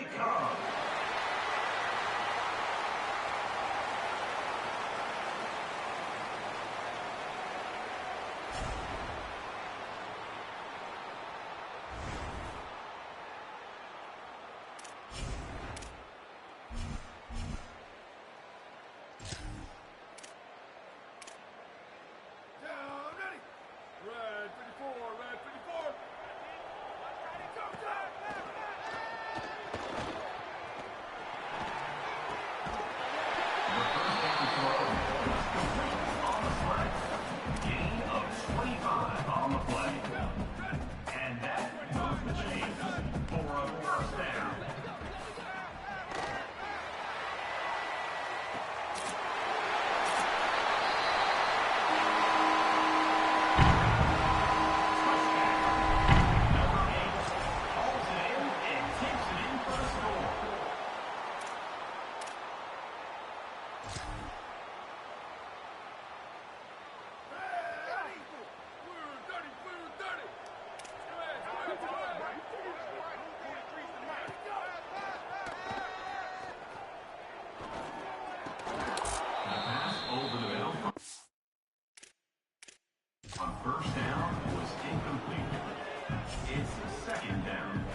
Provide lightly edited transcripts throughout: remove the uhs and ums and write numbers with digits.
they come. First down was incomplete. It's second down.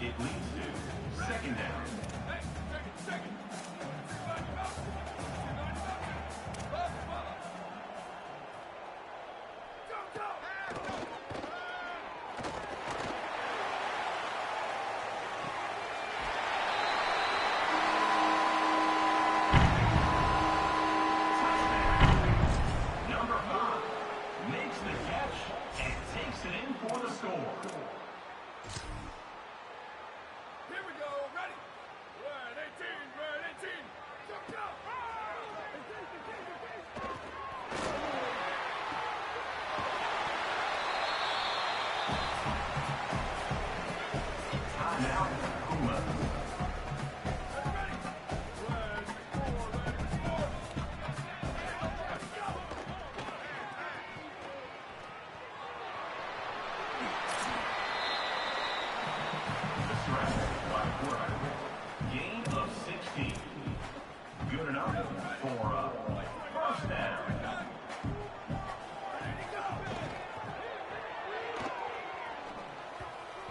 It leads to second down. Number 5 makes the catch and takes it in for the score. Here we go, ready,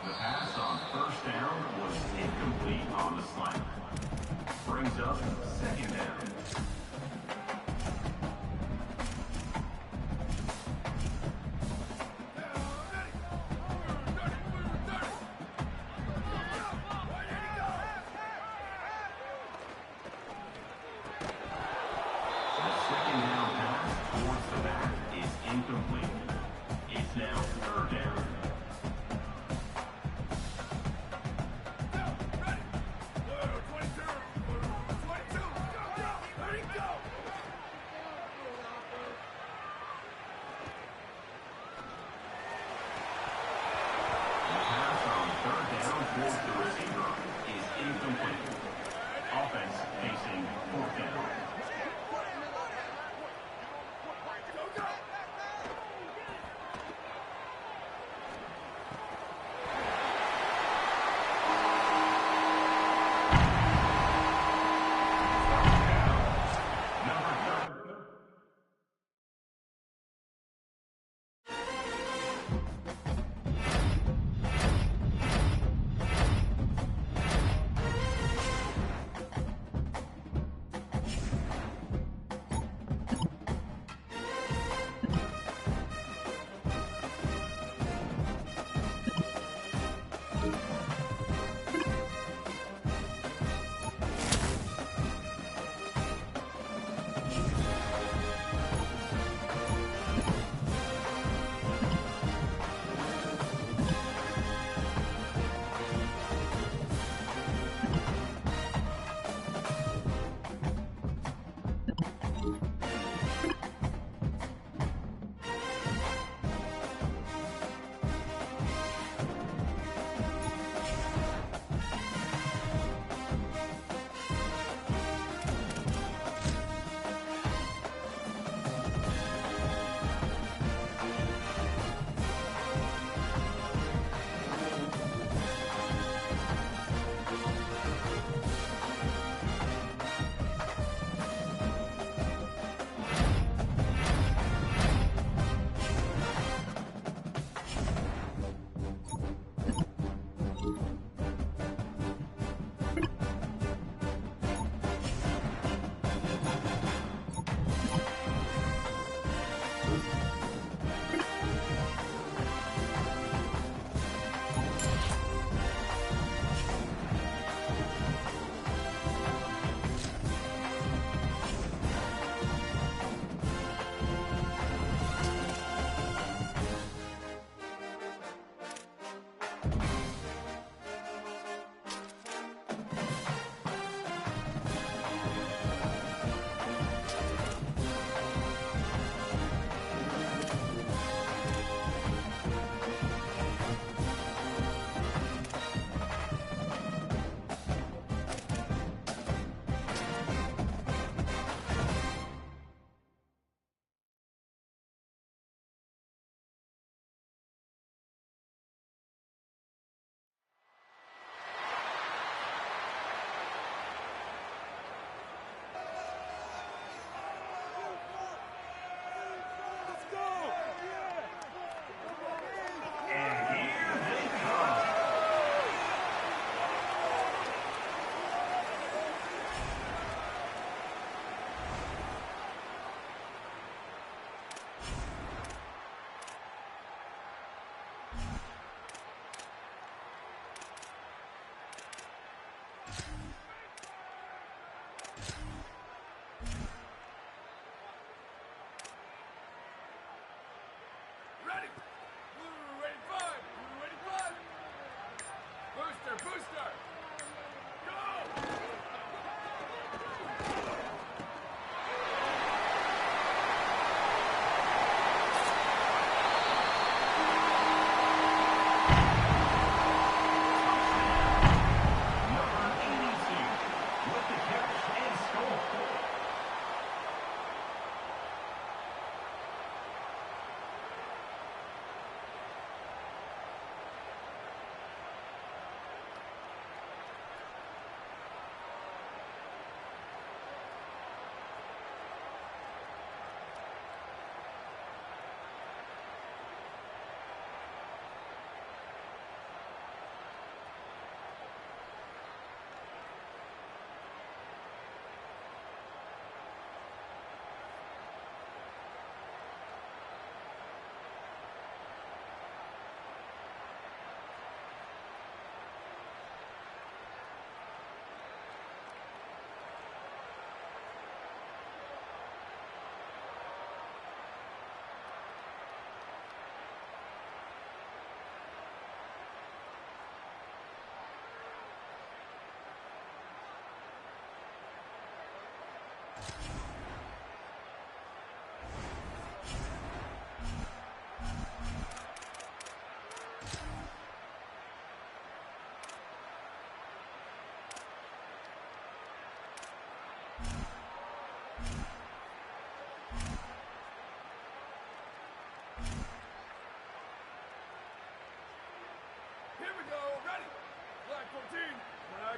The pass on first down was incomplete on the slant. Brings up second down. The second down pass towards the back is incomplete. It's now third down. The pass on third down towards the receiver is incomplete. Offense facing fourth down.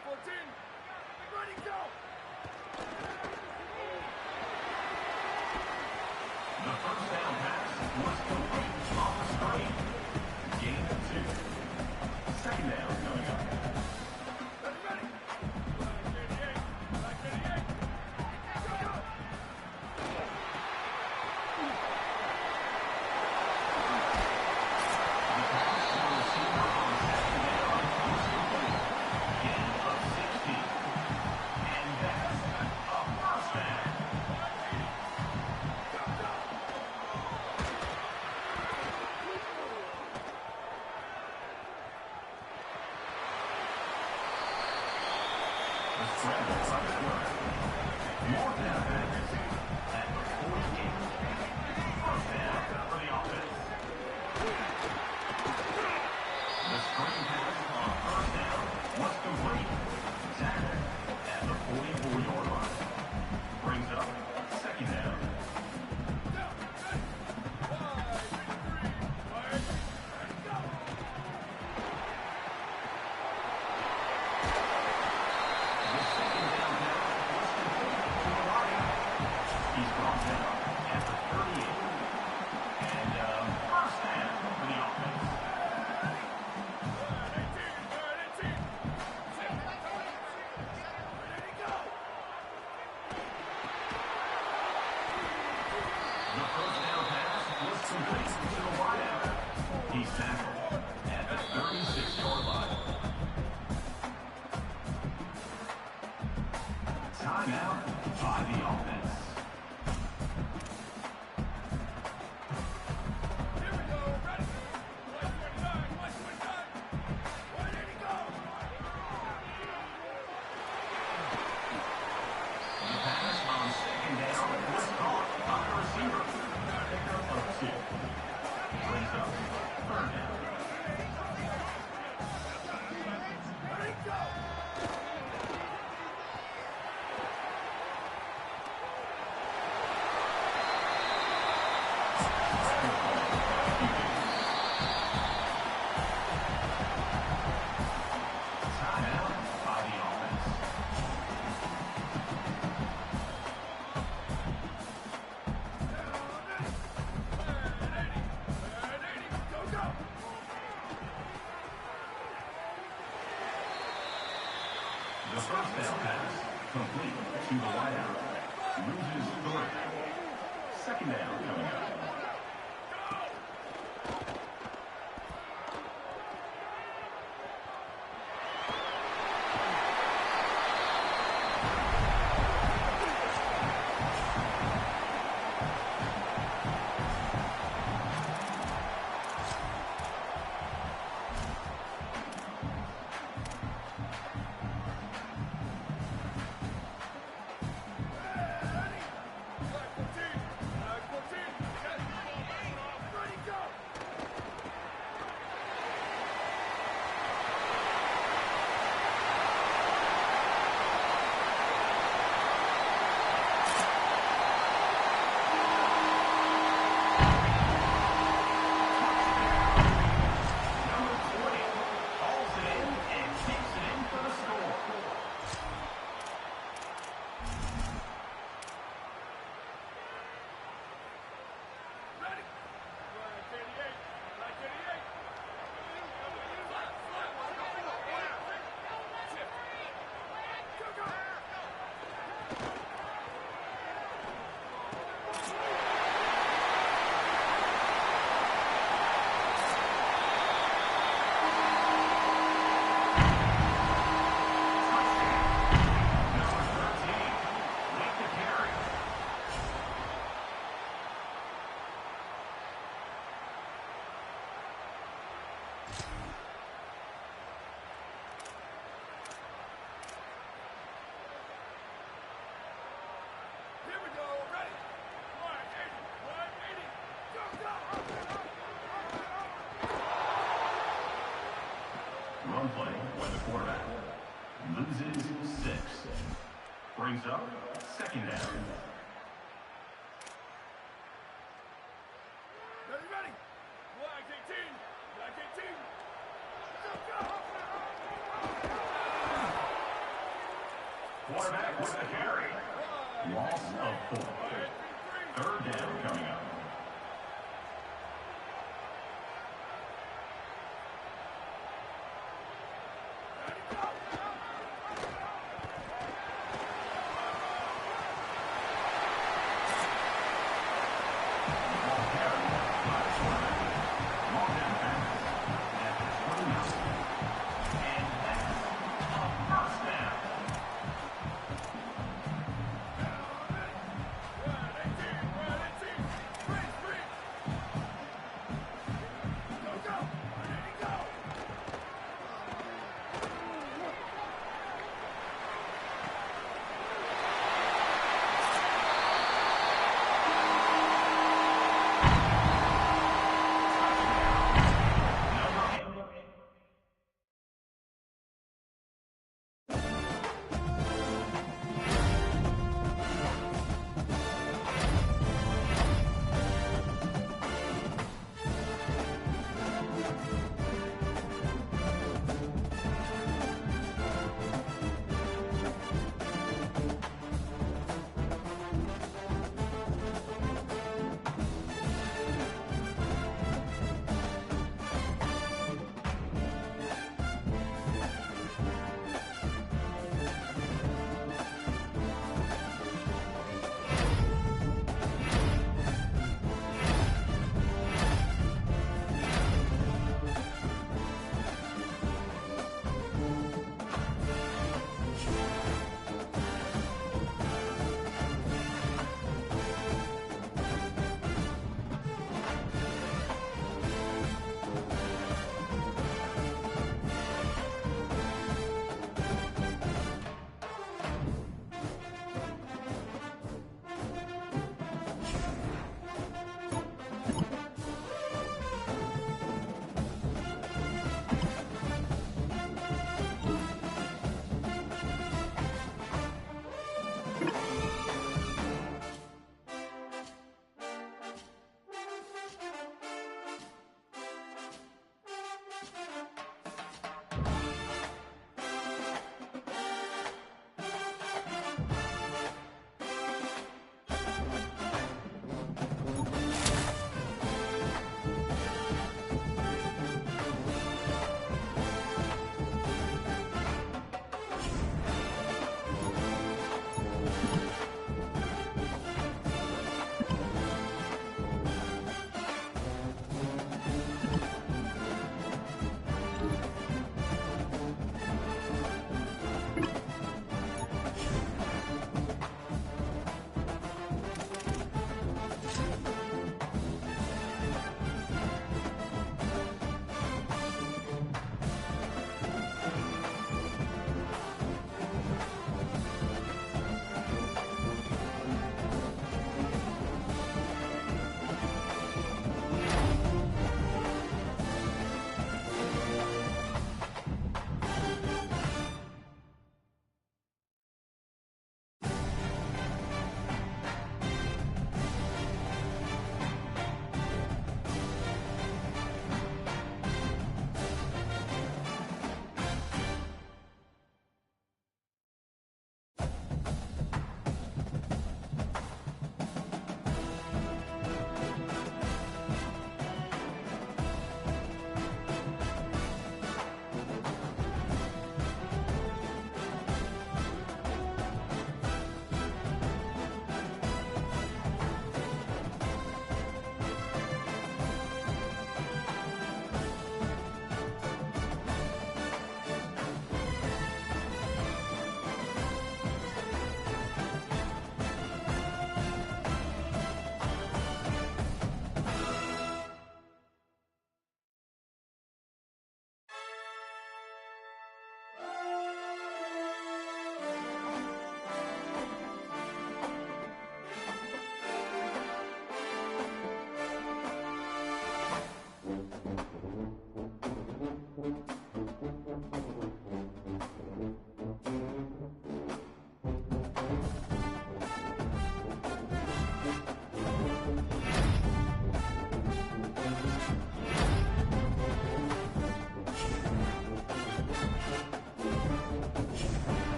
The first down pass was complete off the screen. Gain of 2. Second down coming up. The first down pass, complete to the wideout. Loses 3. Second down coming up. Run play by the quarterback. Loses 6. Brings up second down. Ready? Black 18! Black 18! Go! quarterback with the carry. Loss of 4. Third down coming up.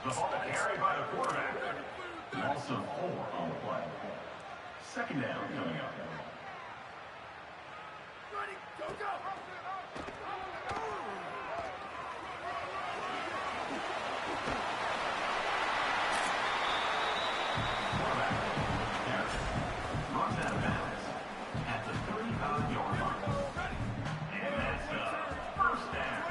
The ball carried by the quarterback. Loss of 4 on the play. Second down coming up. Ready, go, go! Runs out of bounds at the 35-yard line. And that's a first down.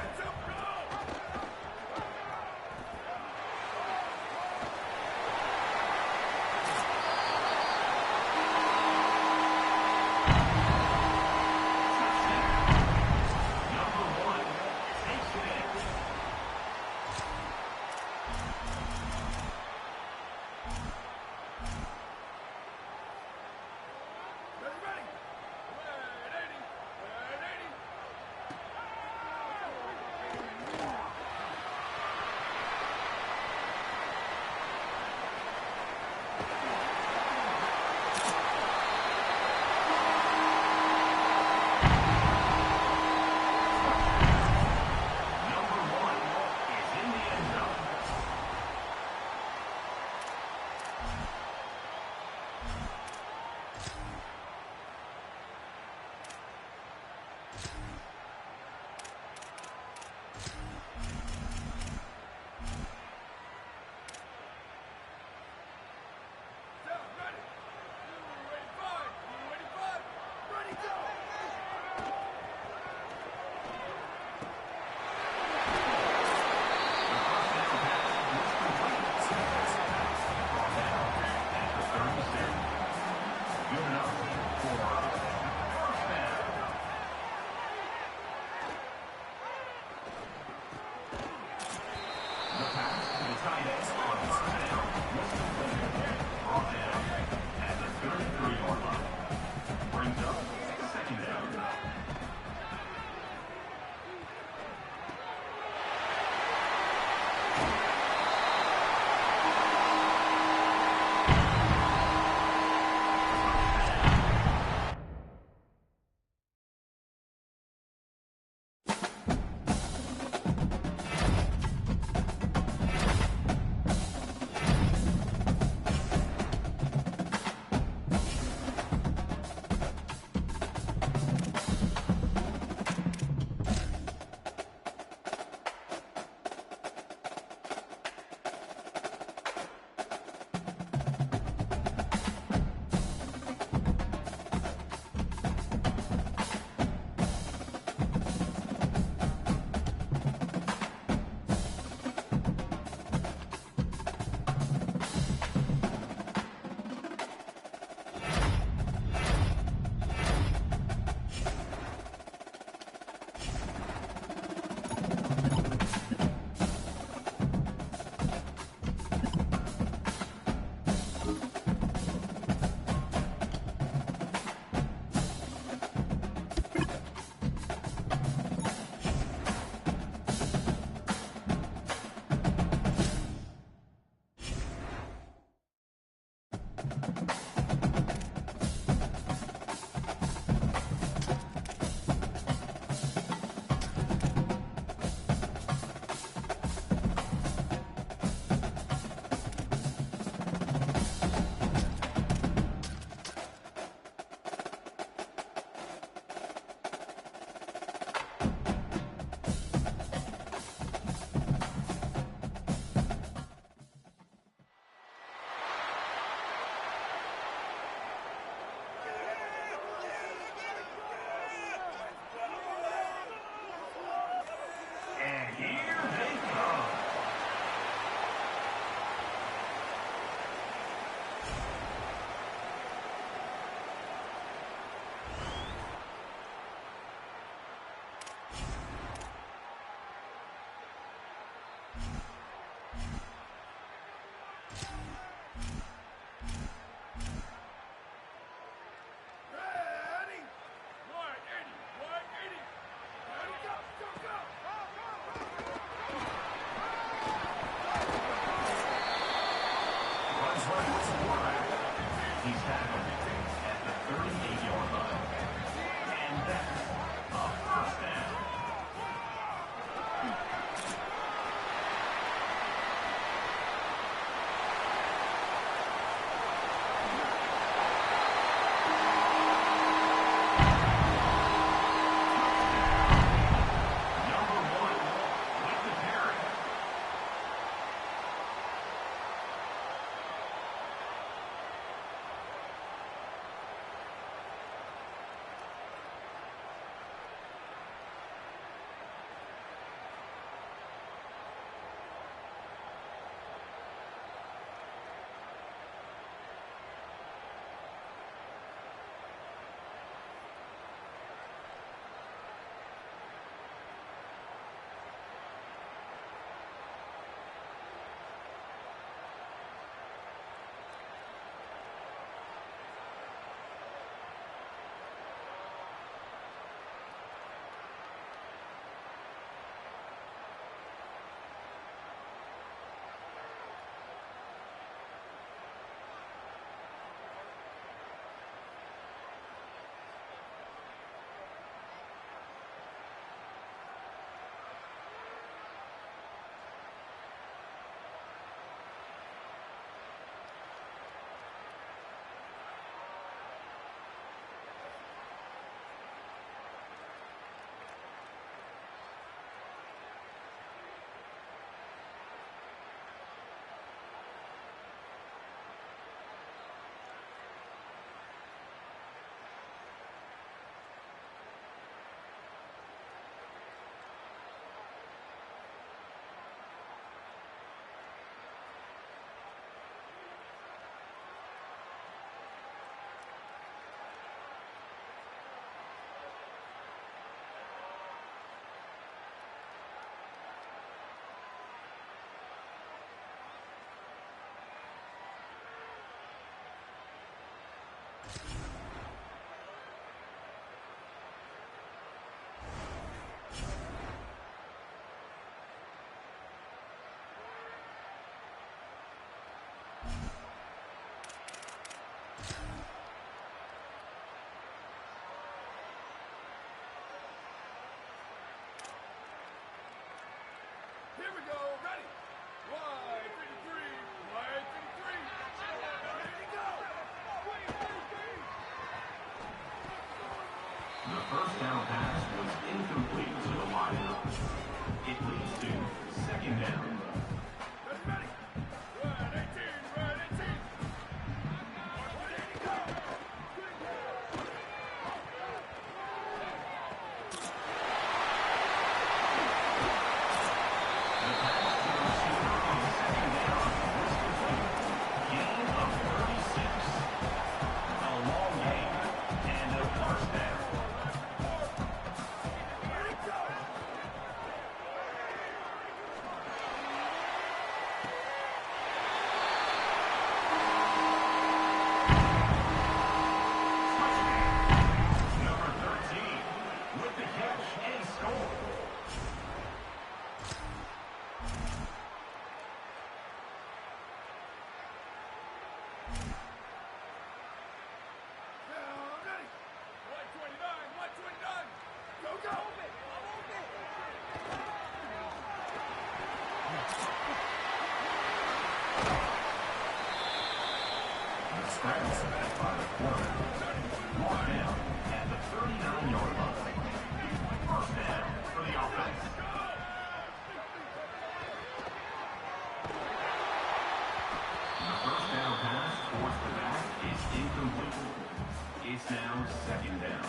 Now second down.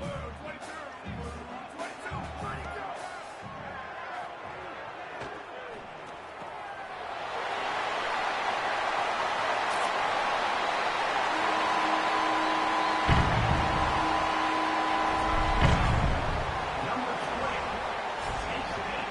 Whoa, 22. 22. Ready, go. Number 20 takes it in.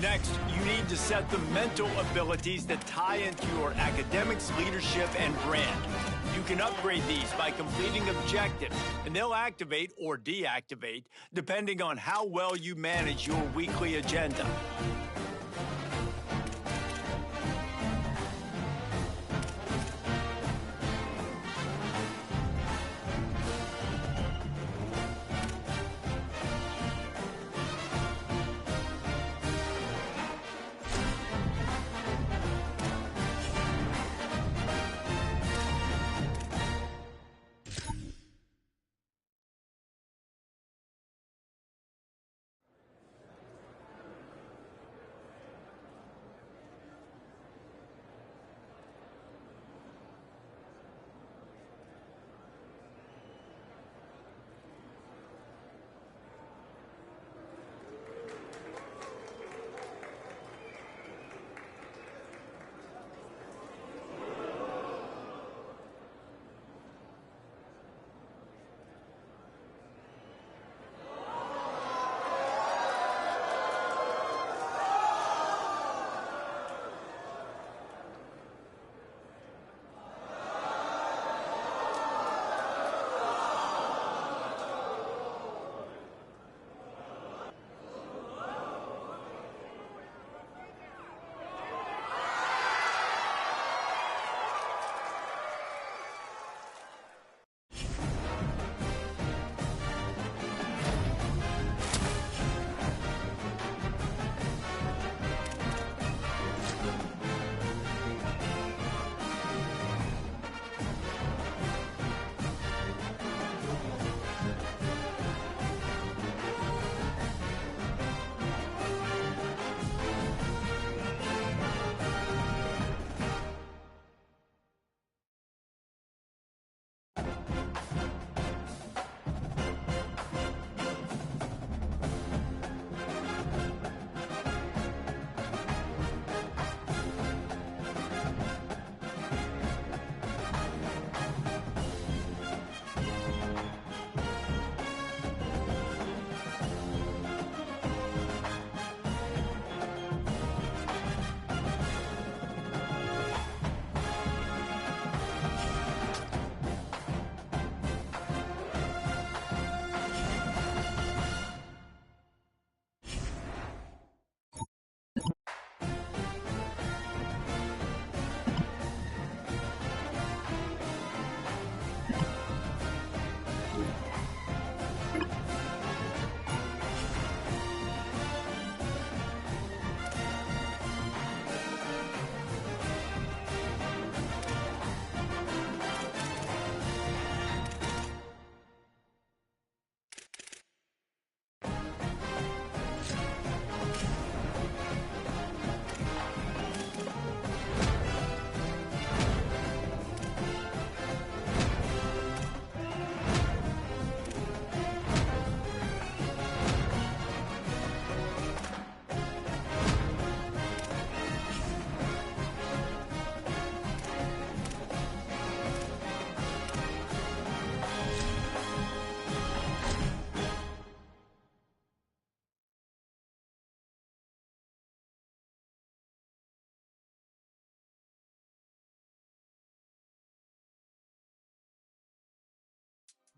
Next, you need to set the mental abilities that tie into your academics, leadership, and brand. You can upgrade these by completing objectives, and they'll activate or deactivate depending on how well you manage your weekly agenda.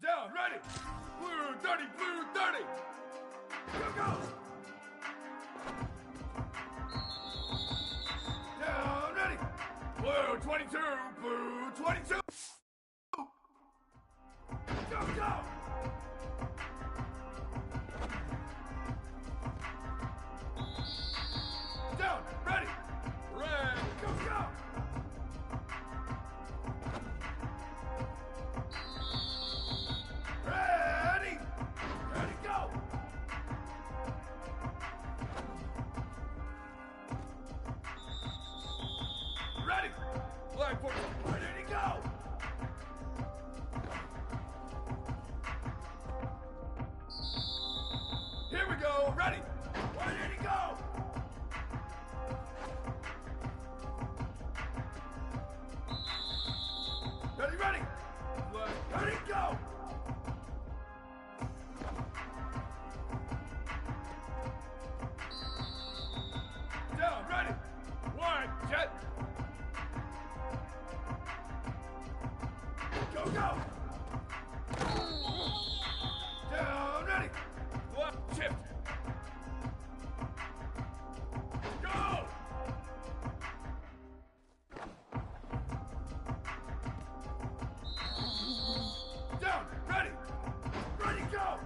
Down, ready. Blue 30, blue 30. Go, go. Down, ready. Blue 22, blue 22. Go, go. Down, ready. Red, go, go. Ready. Ready, go. Ready. Flag for ready to go. Here we go. Ready. Ready to go. Ready, ready. Ready, go. Down, ready. One, jet. Go, go. Down, ready. Left, shift. Go. Down, ready. Ready, go.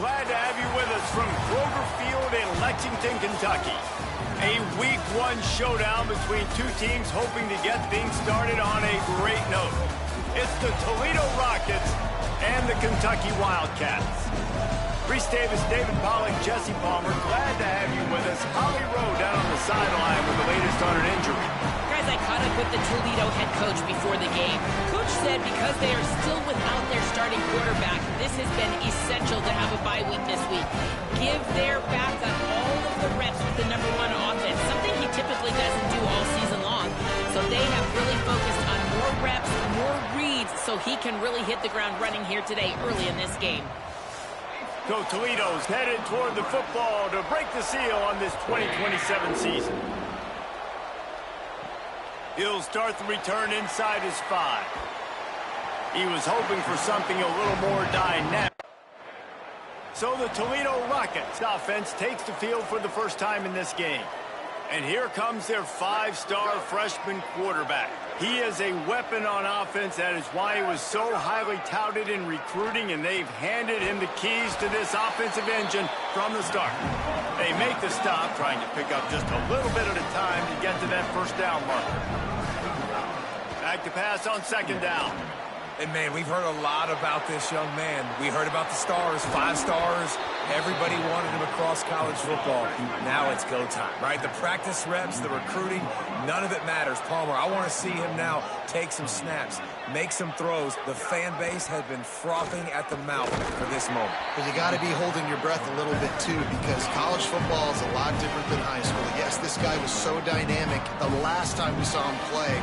glad to have you with us from Kroger Field in Lexington, Kentucky. A Week 1 showdown between two teams hoping to get things started on a great note. It's the Toledo Rockets and the Kentucky Wildcats. Reese Davis, David Pollack, Jesse Palmer, glad to have you with us. Holly Rowe down on the sideline with the latest on an injury. Guys, I caught up with the Toledo head coach before the game. Coach said because they are still without their starting quarterback, this has been essential to have a bye week this week. Give their backup all of the reps with the #1 offense, something he typically doesn't do all season long. So they have really focused on more reps, more reads, so he can really hit the ground running here today early in this game. So Toledo's headed toward the football to break the seal on this 2027 season. He'll start the return inside his 5. He was hoping for something a little more dynamic. So the Toledo Rockets offense takes the field for the first time in this game. And here comes their 5-star freshman quarterback. He is a weapon on offense. That is why he was so highly touted in recruiting, and they've handed him the keys to this offensive engine from the start. They make the stop, trying to pick up just a little bit at a time to get to that first down marker. Back to pass on second down. And, man, we've heard a lot about this young man. We heard about the stars, 5 stars. Everybody wanted him across college football. Now it's go time, right? The practice reps, the recruiting, none of it matters. Palmer, I want to see him now take some snaps, make some throws. The fan base has been frothing at the mouth for this moment. But you got to be holding your breath a little bit, too, because college football is a lot different than high school. Yes, this guy was so dynamic the last time we saw him play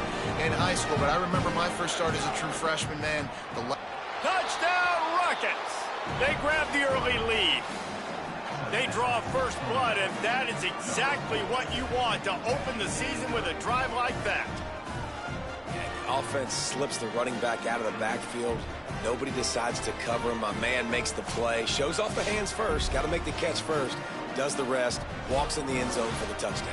in high school, but I remember my first start as a true freshman, man. Touchdown, Rockets! They grab the early lead. They draw first blood, and that is exactly what you want to open the season with a drive like that. The offense slips the running back out of the backfield. Nobody decides to cover him. My man makes the play. Shows off the hands first. Got to make the catch first. Does the rest. Walks in the end zone for the touchdown.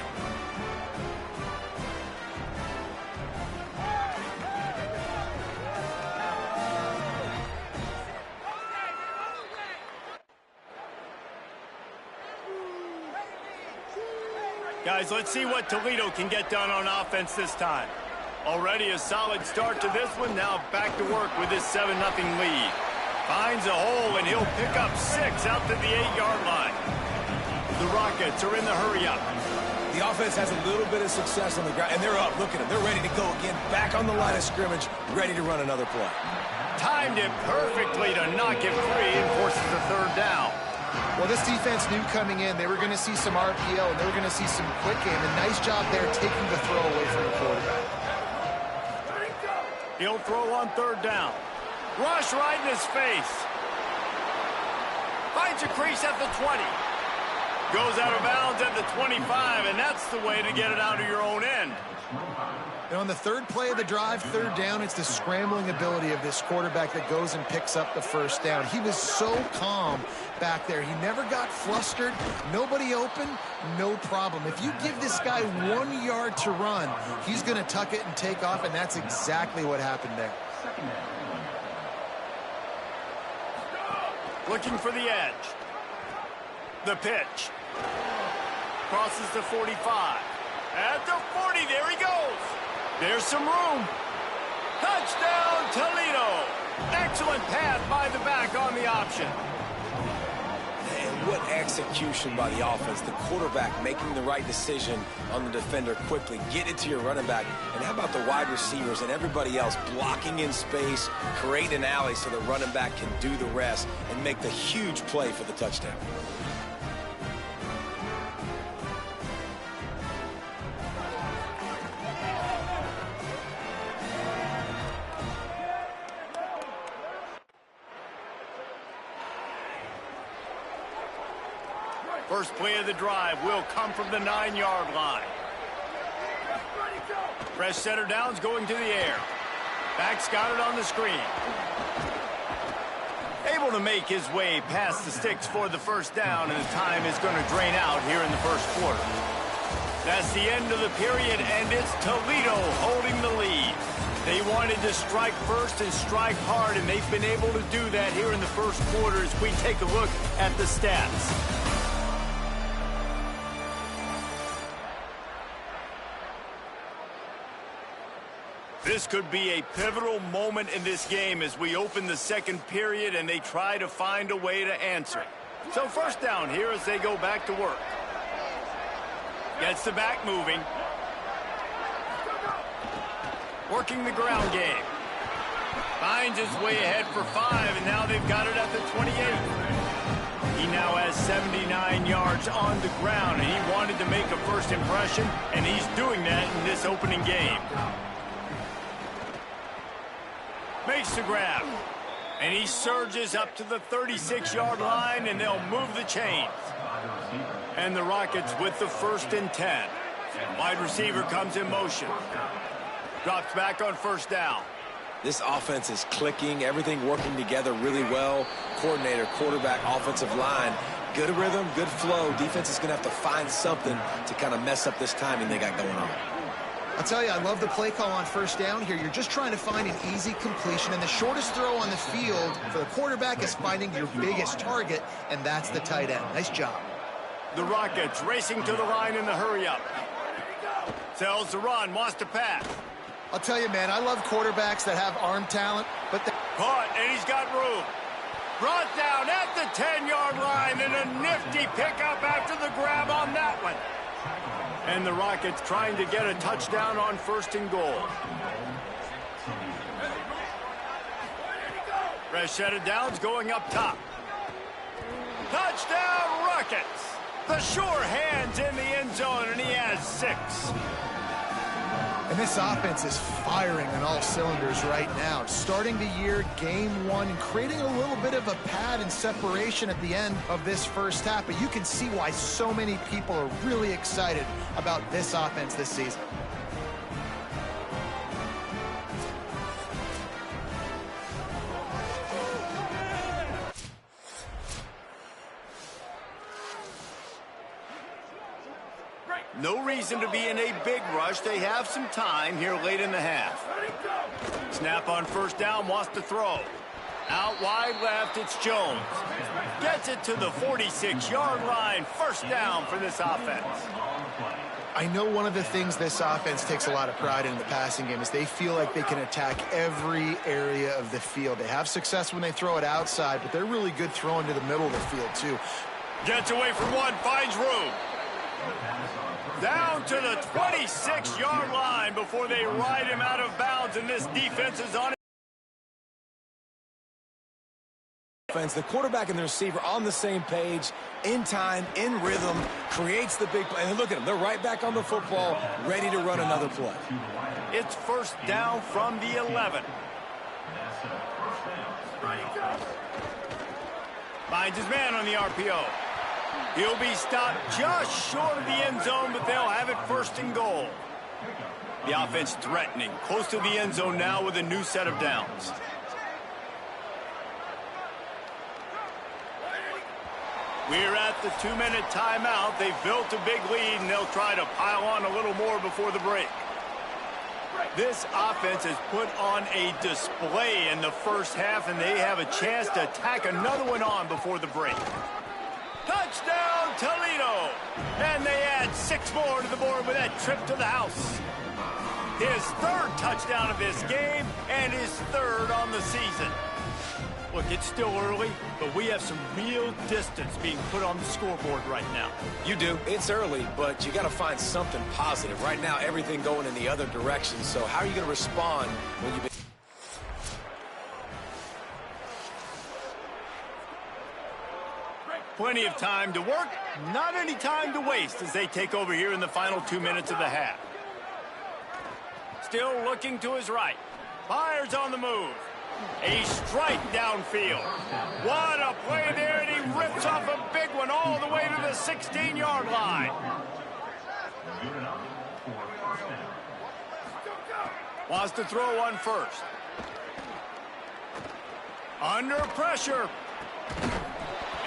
Guys, let's see what Toledo can get done on offense this time. Already a solid start to this one. Now back to work with this 7-0 lead. Finds a hole, and he'll pick up 6 out to the 8-yard line. The Rockets are in the hurry-up. The offense has a little bit of success on the ground, and they're up. Look at them. They're ready to go again. Back on the line of scrimmage, ready to run another play. Timed it perfectly to knock it free and forces the third down. Well, this defense knew coming in they were going to see some RPO, and they were going to see some quick game. And nice job there taking the throw away from the quarterback. He'll throw on third down. Rush right in his face. Finds a crease at the 20. Goes out of bounds at the 25, and that's the way to get it out of your own end. And on the third play of the drive, third down, it's the scrambling ability of this quarterback that goes and picks up the first down. He was so calm back there. He never got flustered. Nobody open, no problem. If you give this guy 1 yard to run, he's going to tuck it and take off, and that's exactly what happened there. Looking for the edge. The pitch. Crosses the 45. At the 40, there he goes. There's some room. Touchdown, Toledo. Excellent pass by the back on the option. And what execution by the offense. The quarterback making the right decision on the defender quickly. Get it to your running back. And how about the wide receivers and everybody else blocking in space, create an alley so the running back can do the rest and make the huge play for the touchdown. First play of the drive will come from the 9-yard line. Fresh center downs going to the air. Back's got it on the screen. Able to make his way past the sticks for the first down, and the time is going to drain out here in the first quarter. That's the end of the period, and it's Toledo holding the lead. They wanted to strike first and strike hard, and they've been able to do that here in the first quarter as we take a look at the stats. This could be a pivotal moment in this game as we open the second period and they try to find a way to answer. So first down here as they go back to work. Gets the back moving. Working the ground game. Finds his way ahead for 5, and now they've got it at the 28. He now has 79 yards on the ground, and he wanted to make a first impression, and he's doing that in this opening game. Makes the grab, and he surges up to the 36-yard line, and they'll move the chains. And the Rockets with the 1st and 10. Wide receiver comes in motion. Drops back on first down. This offense is clicking, everything working together really well. Coordinator, quarterback, offensive line, good rhythm, good flow. Defense is going to have to find something to kind of mess up this timing they got going on. I'll tell you, I love the play call on first down here. You're just trying to find an easy completion, and the shortest throw on the field for the quarterback is finding your biggest target, and that's the tight end. Nice job. The Rockets racing to the line in the hurry-up. Sells the run, wants to pass. I'll tell you, man, I love quarterbacks that have arm talent, but Caught, and he's got room. Brought down at the 10-yard line, and a nifty pickup after the grab on that one. And the Rockets trying to get a touchdown on 1st and goal. Fresh set of downs going up top. Touchdown, Rockets! The sure hands in the end zone, and he has 6. And this offense is firing on all cylinders right now. Starting the year, game 1, and creating a little bit of a pad and separation at the end of this first half. But you can see why so many people are really excited about this offense this season. No reason to be in a big rush. They have some time here late in the half. Snap on first down, wants to throw. Out wide left, it's Jones. Gets it to the 46-yard line. First down for this offense. I know one of the things this offense takes a lot of pride in the passing game is they feel like they can attack every area of the field. They have success when they throw it outside, but they're really good throwing to the middle of the field, too. Gets away from one, finds room. Down to the 26-yard line before they ride him out of bounds, and this defense is on it. The quarterback and the receiver on the same page, in time, in rhythm, creates the big play. And look at them. They're right back on the football, ready to run another play. It's first down from the 11. Finds his man on the RPO. He'll be stopped just short of the end zone, but they'll have it 1st and goal. The offense threatening, close to the end zone now with a new set of downs. We're at the 2-minute timeout. They've built a big lead, and they'll try to pile on a little more before the break. This offense has put on a display in the first half, and they have a chance to tack another one on before the break. Touchdown, Toledo! And they add 6 more to the board with that trip to the house. His 3rd touchdown of this game and his 3rd on the season. Look, it's still early, but we have some real distance being put on the scoreboard right now. You do. It's early, but you got to find something positive. Right now, everything going in the other direction. So how are you going to respond when you've been... Plenty of time to work, not any time to waste as they take over here in the final 2 minutes of the half. Still looking to his right. Fires on the move. A strike downfield. What a play there, and he rips off a big one all the way to the 16-yard line. Wants to throw one first. Under pressure.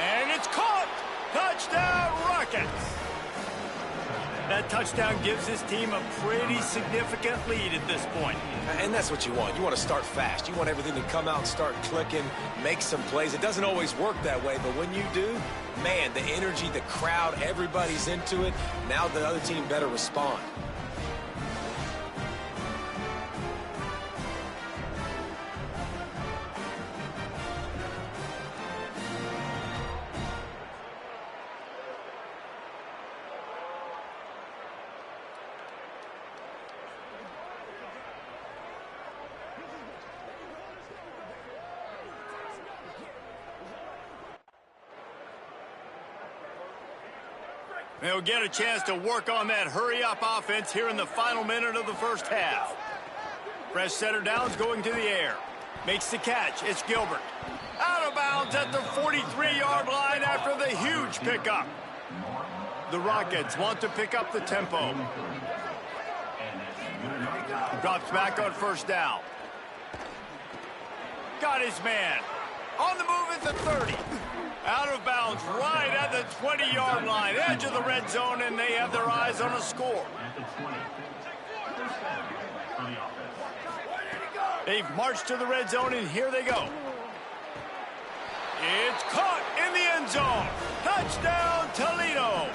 And it's caught. Touchdown, Rockets. That touchdown gives his team a pretty significant lead at this point. And that's what you want. You want to start fast. You want everything to come out and start clicking, make some plays. It doesn't always work that way, but when you do, man, the energy, the crowd, everybody's into it. Now the other team better respond. They'll get a chance to work on that hurry-up offense here in the final minute of the first half. Fresh center downs going to the air. Makes the catch. It's Gilbert. Out of bounds at the 43-yard line after the huge pickup. The Rockets want to pick up the tempo. Drops back on first down. Got his man. On the move at the 30. Out of bounds right at the 20-yard line. Edge of the red zone, and they have their eyes on a score. They've marched to the red zone, and here they go. It's caught in the end zone. Touchdown, Toledo.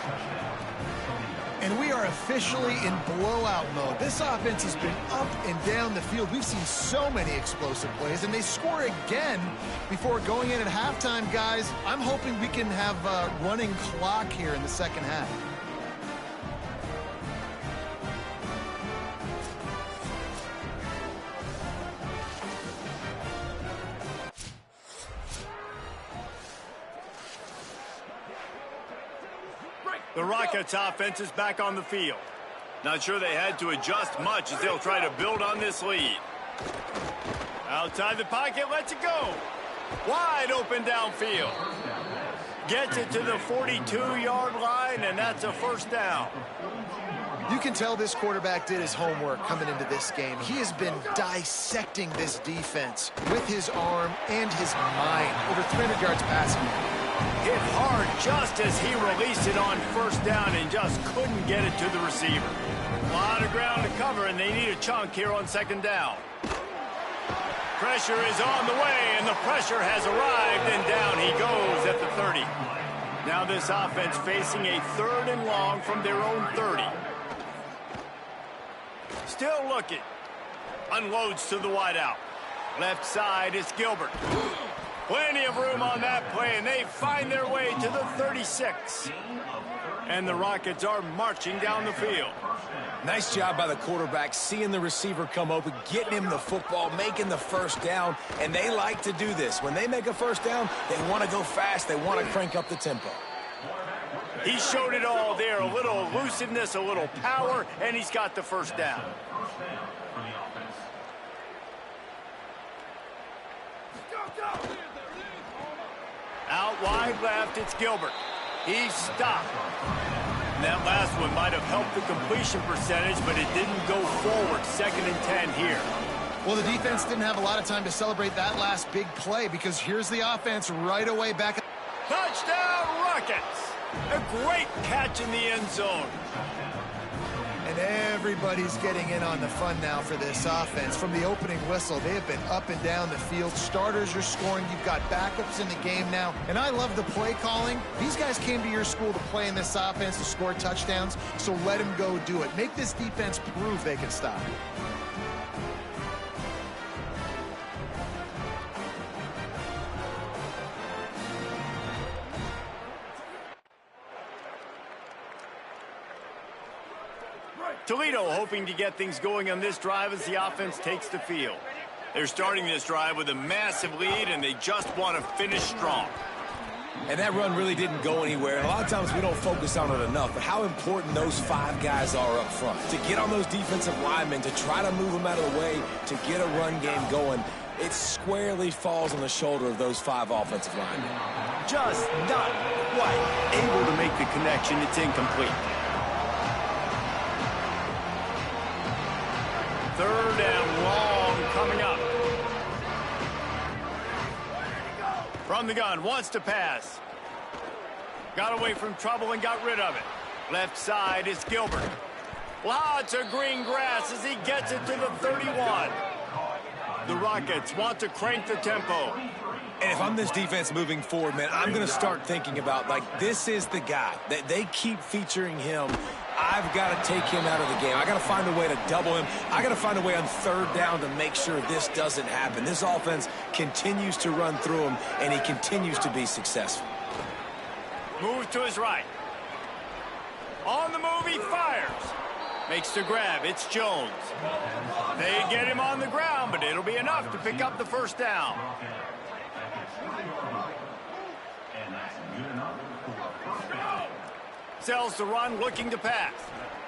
And we are officially in blowout mode. This offense has been up and down the field. We've seen so many explosive plays, and they score again before going in at halftime, guys. I'm hoping we can have a running clock here in the second half. The Rockets offense is back on the field. Not sure they had to adjust much as they'll try to build on this lead. Outside the pocket, lets it go. Wide open downfield. Gets it to the 42-yard line, and that's a first down. You can tell this quarterback did his homework coming into this game. He has been dissecting this defense with his arm and his mind. Over 300 yards passing. Hit hard just as he released it on first down and just couldn't get it to the receiver. A lot of ground to cover, and they need a chunk here on second down. Pressure is on the way, and the pressure has arrived, and down he goes at the 30. Now this offense facing a 3rd and long from their own 30. Still looking. Unloads to the wideout. Left side is Gilbert. Plenty of room on that play, and they find their way to the 36. And the Rockets are marching down the field. Nice job by the quarterback, seeing the receiver come open, getting him the football, making the first down, and they like to do this. When they make a first down, they want to go fast, they want to crank up the tempo. He showed it all there, a little elusiveness, a little power, and he's got the first down. Out wide left, it's Gilbert. He's stopped. And that last one might have helped the completion percentage, but it didn't go forward. 2nd and 10 here. Well, the defense didn't have a lot of time to celebrate that last big play because here's the offense right away back. Touchdown, Rockets! A great catch in the end zone. And everybody's getting in on the fun now for this offense. From the opening whistle, they have been up and down the field. Starters are scoring. You've got backups in the game now. And I love the play calling. These guys came to your school to play in this offense to score touchdowns, so let them go do it. Make this defense prove they can stop it. Toledo hoping to get things going on this drive as the offense takes the field. They're starting this drive with a massive lead, and they just want to finish strong. And that run really didn't go anywhere. And a lot of times we don't focus on it enough, but how important those 5 guys are up front. To get on those defensive linemen, to try to move them out of the way, to get a run game going, it squarely falls on the shoulder of those 5 offensive linemen. Just not quite able to make the connection. It's incomplete. 3rd and long coming up. From the gun, wants to pass. Got away from trouble and got rid of it. Left side is Gilbert. Lots of green grass as he gets it to the 31. The Rockets want to crank the tempo. And if I'm this defense moving forward, man, I'm going to start thinking about, like, this is the guy. They keep featuring him. I've got to take him out of the game. I got to find a way to double him. I got to find a way on third down to make sure this doesn't happen. This offense continues to run through him, and he continues to be successful. Moves to his right. On the move, he fires. Makes the grab. It's Jones. They get him on the ground, but it'll be enough to pick up the first down. Sells the run, looking to pass.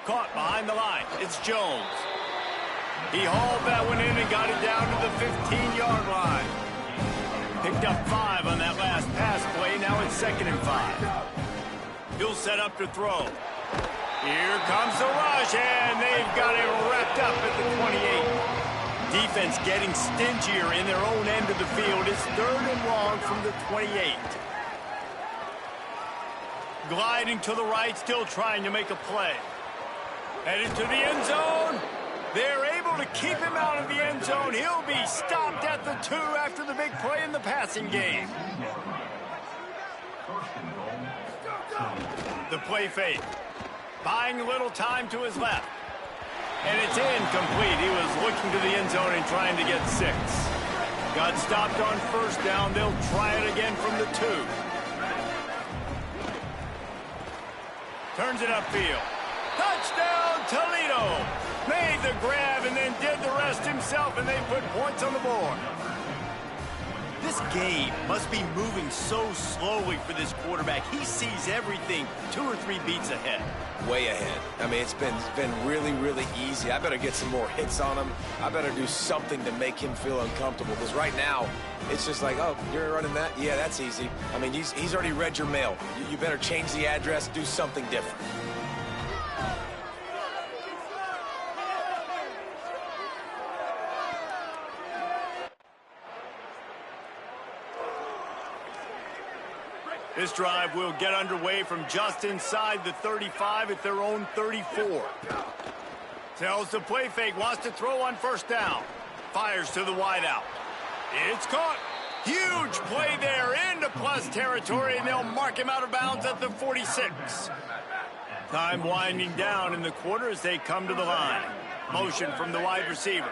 Caught behind the line. It's Jones. He hauled that one in and got it down to the 15-yard line. Picked up 5 on that last pass play. Now it's 2nd and 5. He'll set up to throw. Here comes the rush, and they've got it wrapped up at the 28. Defense getting stingier in their own end of the field. It's 3rd and long from the 28. Gliding to the right, still trying to make a play. Headed to the end zone. They're able to keep him out of the end zone. He'll be stopped at the 2 after the big play in the passing game. The play fake. Buying a little time to his left. And it's incomplete. He was looking to the end zone and trying to get 6. Got stopped on first down. They'll try it again from the 2. Turns it upfield. Touchdown, Toledo. Made the grab and then did the rest himself, and they put points on the board. This game must be moving so slowly for this quarterback. He sees everything 2 or 3 beats ahead. Way ahead. I mean, it's been really, really easy. I better get some more hits on him. I better do something to make him feel uncomfortable, because right now, it's just like, oh, you're running that? Yeah, that's easy. I mean, he's already read your mail. You better change the address, do something different. This drive will get underway from just inside the 35 at their own 34. Tells the play fake, wants to throw on first down. Fires to the wideout. It's caught. Huge play there into plus territory, and they'll mark him out of bounds at the 46. Time winding down in the quarter as they come to the line. Motion from the wide receiver.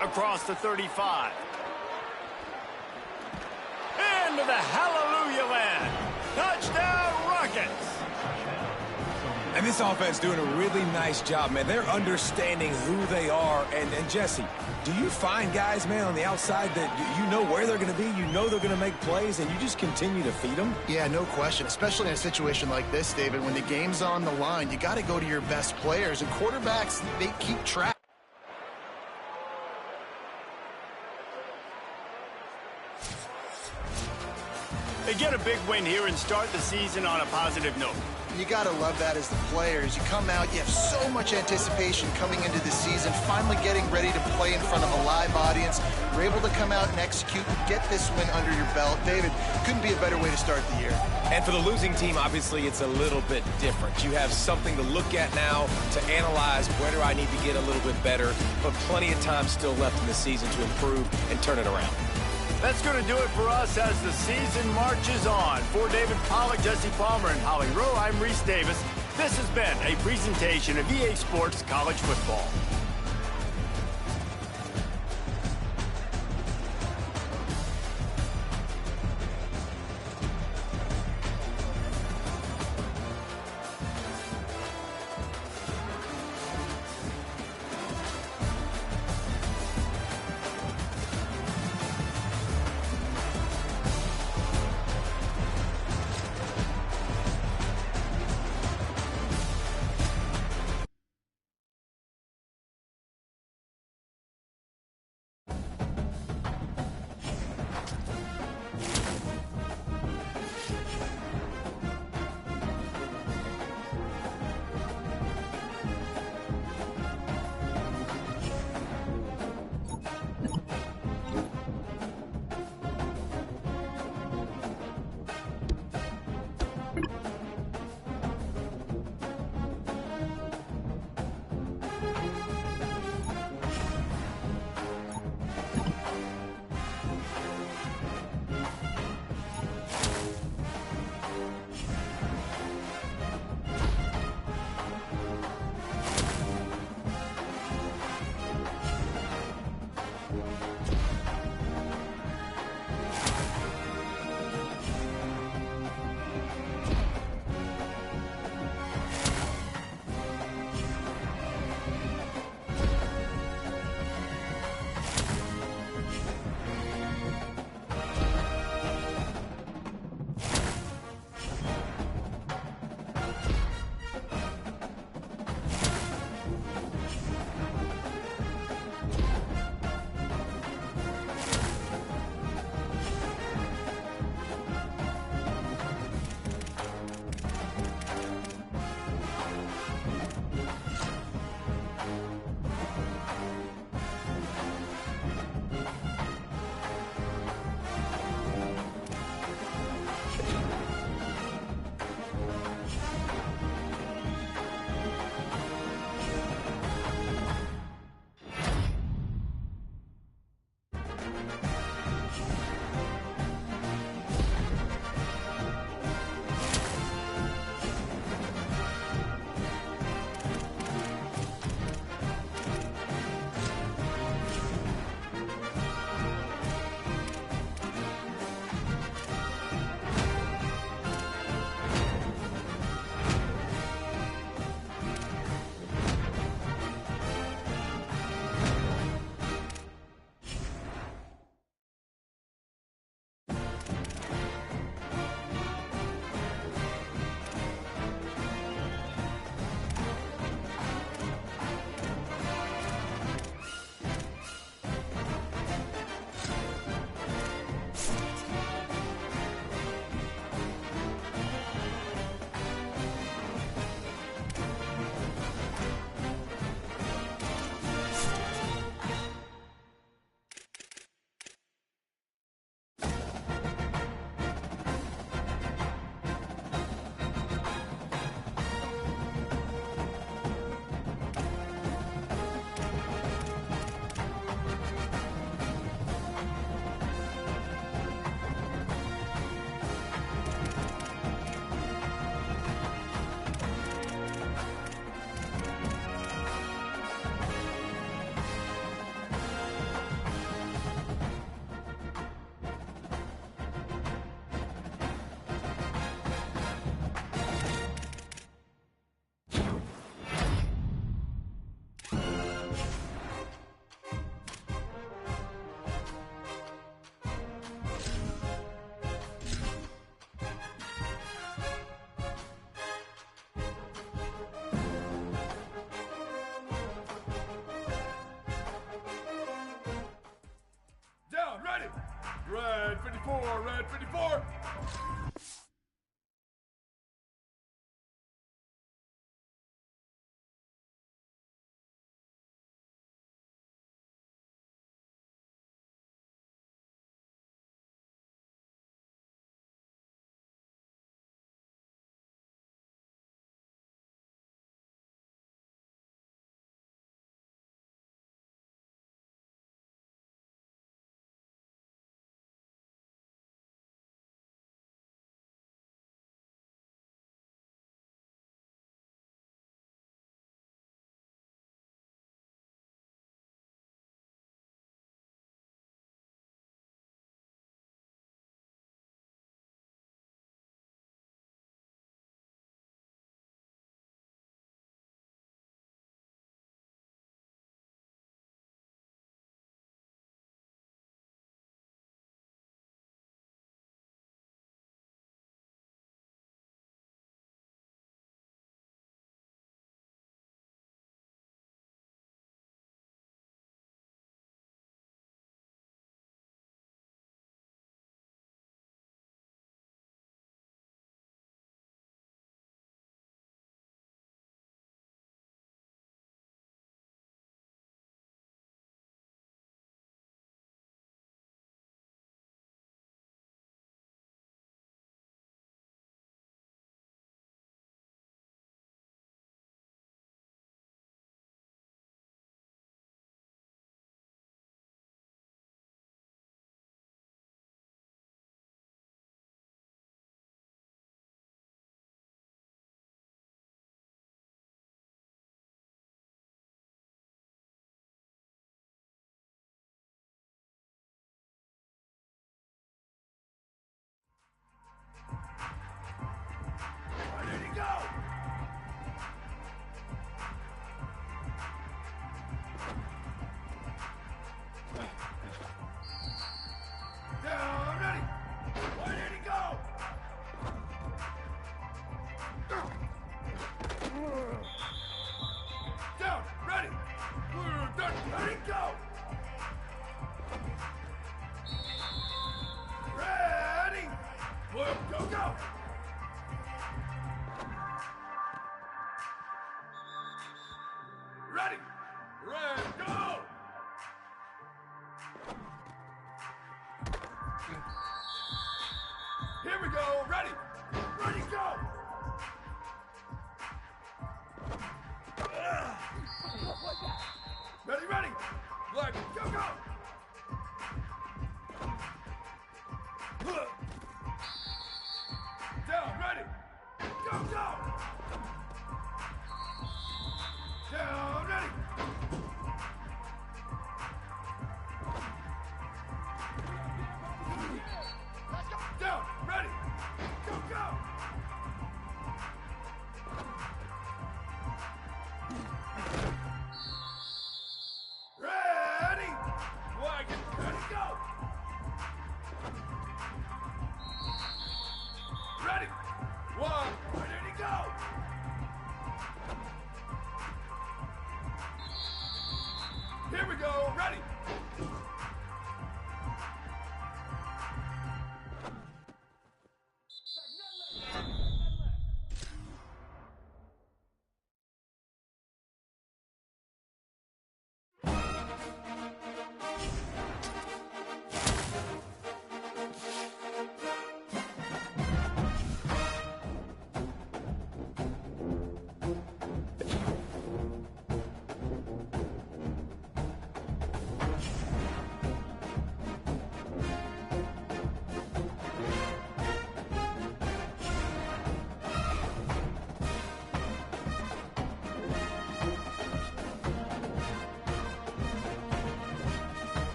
Across the 35. Into the hallelujah land. Touchdown, Rockets. And this offense doing a really nice job, man. They're understanding who they are. And Jesse, do you find guys, man, on the outside that you know where they're going to be, you know they're going to make plays, and you just continue to feed them? Yeah, no question, especially in a situation like this, David. When the game's on the line, you got to go to your best players, and quarterbacks, they keep track. They get a big win here and start the season on a positive note. You got to love that as the players. You come out, you have so much anticipation coming into the season, finally getting ready to play in front of a live audience. You're able to come out and execute and get this win under your belt. David, couldn't be a better way to start the year. And for the losing team, obviously, it's a little bit different. You have something to look at now to analyze where do I need to get a little bit better, but plenty of time still left in the season to improve and turn it around. That's going to do it for us as the season marches on. For David Pollack, Jesse Palmer, and Holly Rowe, I'm Reese Davis. This has been a presentation of EA Sports College Football. 54, red 54.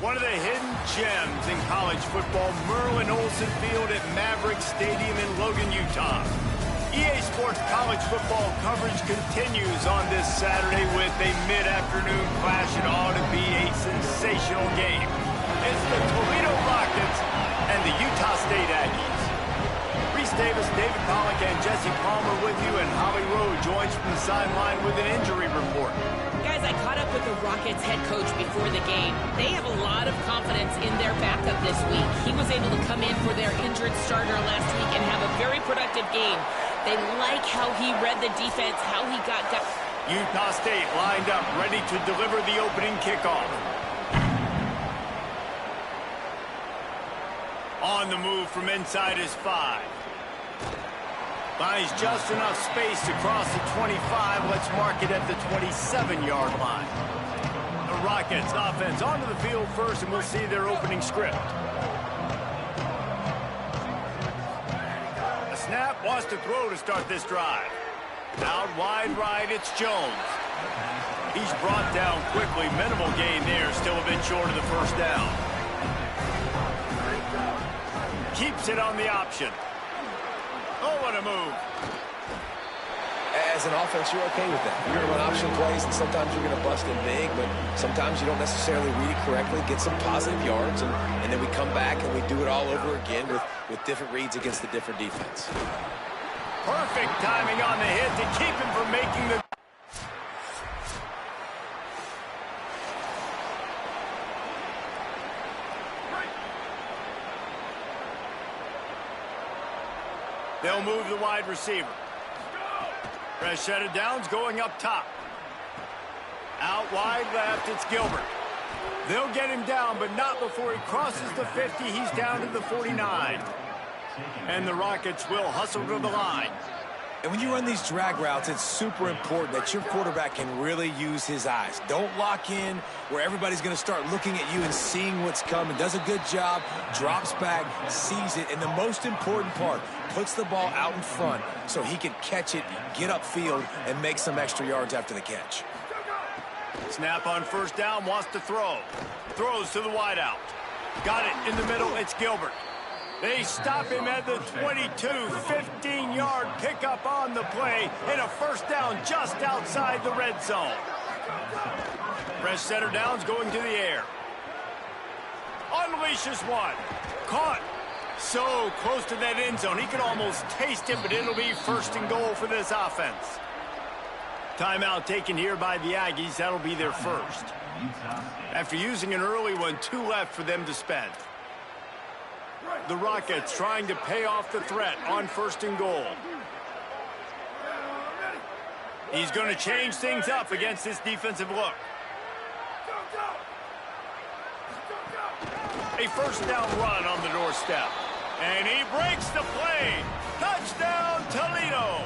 One of the hidden gems in college football, Merlin Olsen Field at Maverick Stadium in Logan, Utah. EA Sports college football coverage continues on this Saturday with a mid-afternoon clash. It ought to be a sensational game. It's the Toledo Rockets and the Utah State Aggies. Reese Davis, David Pollack, and Jesse Palmer with you, and Holly Rowe joins from the sideline with an injury report. Guys, I caught up with the Rockets head coach before the game. They have a lot of confidence in their backup this week. He was able to come in for their injured starter last week and have a very productive game. They like how he read the defense, how he got down. Utah State lined up, ready to deliver the opening kickoff. On the move from inside his 5. Finds just enough space to cross the 25. Let's mark it at the 27-yard line. The Rockets offense onto the field first, and we'll see their opening script. A snap, wants to throw to start this drive. Out wide right, it's Jones. He's brought down quickly. Minimal gain there, still a bit short of the first down. Keeps it on the option. Oh, what a move. As an offense, you're okay with that. You're going to run option plays, and sometimes you're going to bust it big, but sometimes you don't necessarily read it correctly, get some positive yards, and then we come back and we do it all over again with different reads against the different defense. Perfect timing on the hit to keep him from making the... They'll move the wide receiver. Fresh set of downs going up top. Out wide left, it's Gilbert. They'll get him down, but not before he crosses the 50. He's down to the 49. And the Rockets will hustle to the line. And when you run these drag routes, it's super important that your quarterback can really use his eyes. Don't lock in where everybody's going to start looking at you and seeing what's coming. Does a good job, drops back, sees it, and the most important part, puts the ball out in front so he can catch it, get upfield, and make some extra yards after the catch. Snap on first down, wants to throw. Throws to the wideout. Got it in the middle, it's Gilbert. They stop him at the 22, 15-yard pickup on the play, and a first down just outside the red zone. Fresh center downs going to the air. Unleashes one. Caught. So close to that end zone. He could almost taste it, but it'll be first and goal for this offense. Timeout taken here by the Aggies. That'll be their first. After using an early one, 2 left for them to spend. The Rockets trying to pay off the threat on first and goal. He's going to change things up against this defensive look. A first down run on the doorstep. And he breaks the play. Touchdown, Toledo.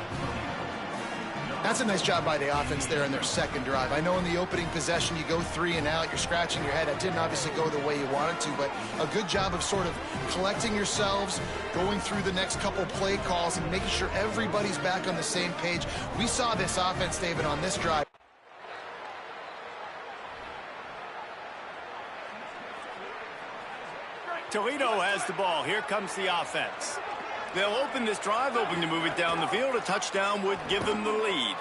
That's a nice job by the offense there in their second drive. I know in the opening possession you go 3 and out, you're scratching your head. That didn't obviously go the way you wanted to, but a good job of sort of collecting yourselves, going through the next couple play calls and making sure everybody's back on the same page. We saw this offense, David, on this drive. Toledo has the ball. Here comes the offense. They'll open this drive, hoping to move it down the field. A touchdown would give them the lead.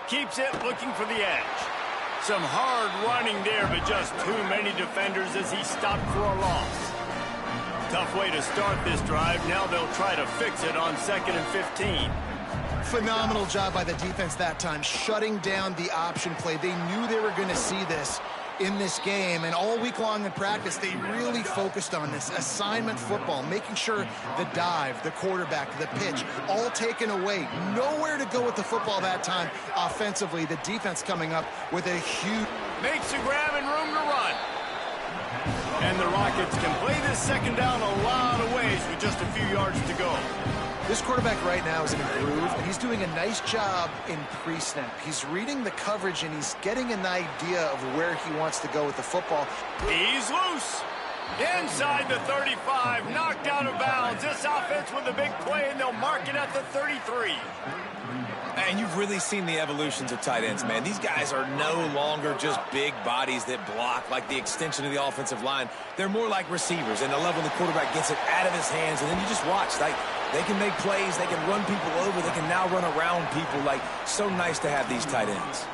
Keeps it, looking for the edge. Some hard running there, but just too many defenders as he stopped for a loss. Tough way to start this drive. Now they'll try to fix it on 2nd and 15. Phenomenal job by the defense that time, shutting down the option play. They knew they were going to see this in this game, and all week long in practice they really focused on this assignment football, making sure the dive, the quarterback, the pitch, all taken away. Nowhere to go with the football that time offensively. The defense coming up with a huge... Makes a grab and room to run. And the Rockets can play this second down a lot of ways with just a few yards to go. This quarterback right now is in a groove, and he's doing a nice job in pre-snap. He's reading the coverage, and he's getting an idea of where he wants to go with the football. He's loose. Inside the 35, knocked out of bounds. This offense with a big play, and they'll mark it at the 33. And you've really seen the evolutions of tight ends, man. These guys are no longer just big bodies that block like the extension of the offensive line. They're more like receivers, and the level the quarterback gets it out of his hands, and then you just watch. Like, they can make plays, they can run people over, they can now run around people. Like, so nice to have these tight ends.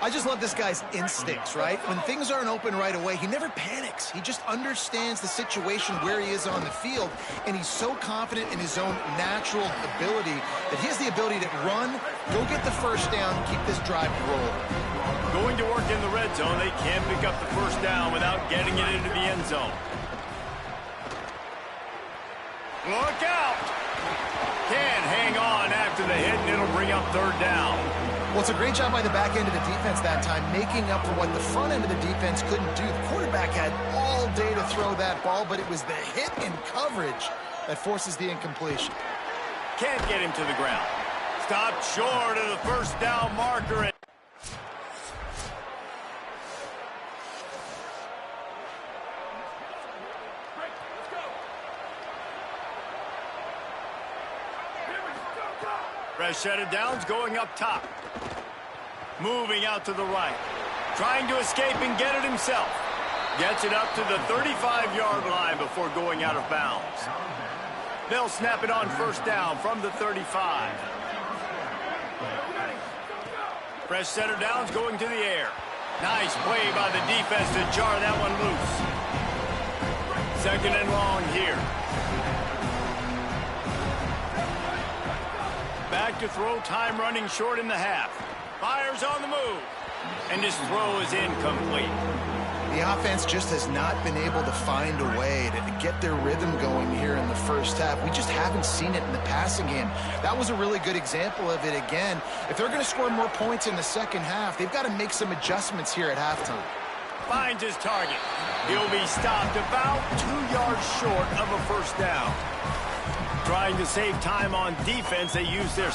I just love this guy's instincts, right? When things aren't open right away, he never panics. He just understands the situation where he is on the field, and he's so confident in his own natural ability that he has the ability to run, go get the first down, keep this drive rolling. Going to work in the red zone, they can't pick up the first down without getting it into the end zone. Look out! Can't hang on after the hit, and it'll bring up third down. Well, it's a great job by the back end of the defense that time, making up for what the front end of the defense couldn't do. The quarterback had all day to throw that ball, but it was the hit and coverage that forces the incompletion. Can't get him to the ground. Stopped short of the first down marker. Fresh set of downs going up top. Moving out to the right. Trying to escape and get it himself. Gets it up to the 35-yard line before going out of bounds. They'll snap it on first down from the 35. Fresh set of downs going to the air. Nice play by the defense to jar that one loose. Second and long here. Back to throw, time running short in the half. Fires on the move, and his throw is incomplete. The offense just has not been able to find a way to get their rhythm going here in the first half. We just haven't seen it in the passing game. That was a really good example of it again. If they're going to score more points in the second half, they've got to make some adjustments here at halftime. Finds his target. He'll be stopped about 2 yards short of a first down. Trying to save time on defense, they use their...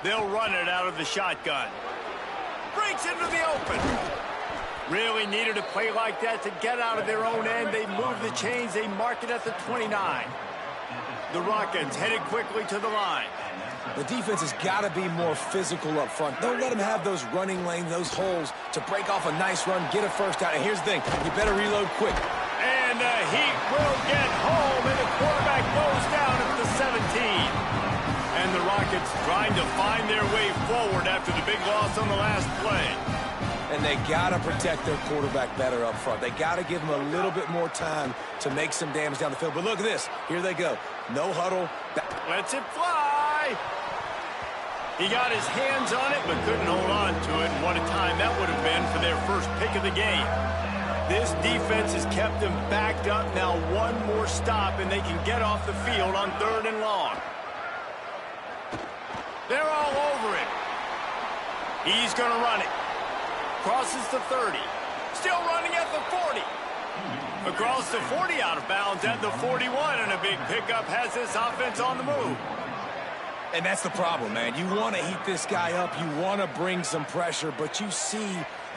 They'll run it out of the shotgun. Breaks into the open. Really needed a play like that to get out of their own end. They move the chains. They mark it at the 29. The Rockets headed quickly to the line. The defense has got to be more physical up front. Don't let them have those running lanes, those holes to break off a nice run, get a first down. And here's the thing, you better reload quick. And the Heat will get home, and the quarterback goes down at the 17. And the Rockets trying to find their way forward after the big loss on the last play. And they got to protect their quarterback better up front. They got to give him a little bit more time to make some damage down the field. But look at this. Here they go. No huddle. Lets it fly. He got his hands on it, but couldn't hold on to it. And what a time that would have been for their first pick of the game. This defense has kept them backed up. Now one more stop, and they can get off the field on 3rd and long. They're all over it. He's going to run it. Crosses the 30. Still running at the 40. Across the 40, out of bounds at the 41, and a big pickup has this offense on the move. And that's the problem, man. You want to heat this guy up. You want to bring some pressure, but you see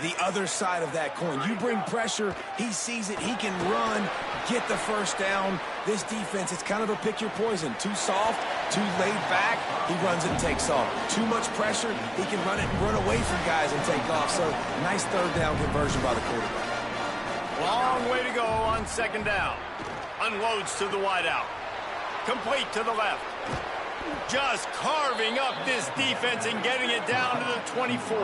the other side of that coin. You bring pressure, he sees it, he can run, get the first down. This defense, it's kind of a pick your poison. Too soft, too laid back, he runs it and takes off. Too much pressure, he can run it and run away from guys and take off. So, nice 3rd down conversion by the quarterback. Long way to go on 2nd down. Unloads to the wideout. Complete to the left. Just carving up this defense and getting it down to the 24.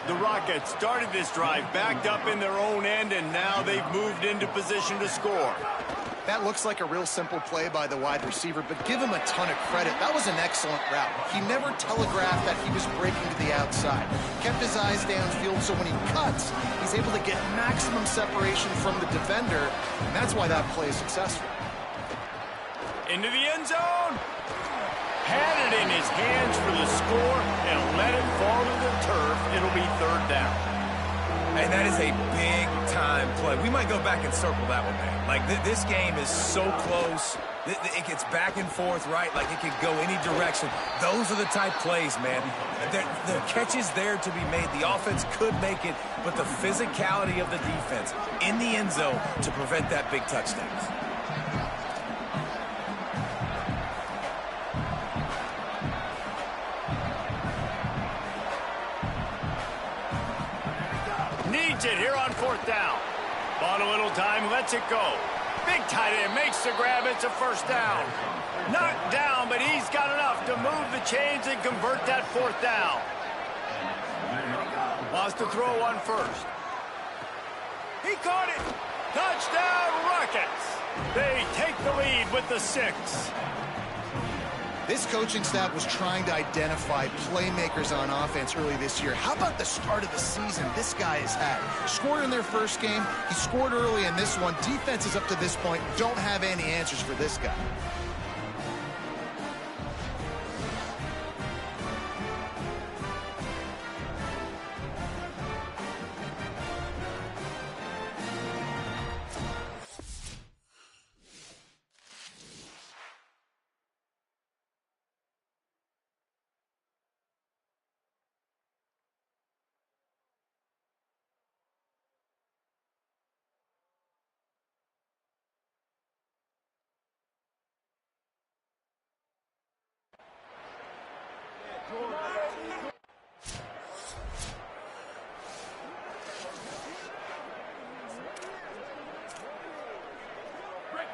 The Rockets started this drive backed up in their own end, and now they've moved into position to score. That looks like a real simple play by the wide receiver, but give him a ton of credit. That was an excellent route. He never telegraphed that he was breaking to the outside. Kept his eyes downfield, so when he cuts, he's able to get maximum separation from the defender, and that's why that play is successful. Into the end zone. Had it in his hands for the score and let it fall to the turf. It'll be 3rd down. And that is a big-time play. We might go back and circle that one, man. Like, this game is so close. It gets back and forth, right? Like, it could go any direction. Those are the type plays, man. The catch is there to be made. The offense could make it, but the physicality of the defense in the end zone to prevent that big touchdown. Needs it here on 4th down. Bought a little time, lets it go. Big tight end makes the grab. It's a first down. Knocked down, but he's got enough to move the chains and convert that 4th down. Lost to throw on first. He caught it. Touchdown, Rockets. They take the lead with the 6. This coaching staff was trying to identify playmakers on offense early this year. How about the start of the season this guy has had? Scored in their first game. He scored early in this one. Defenses up to this point don't have any answers for this guy.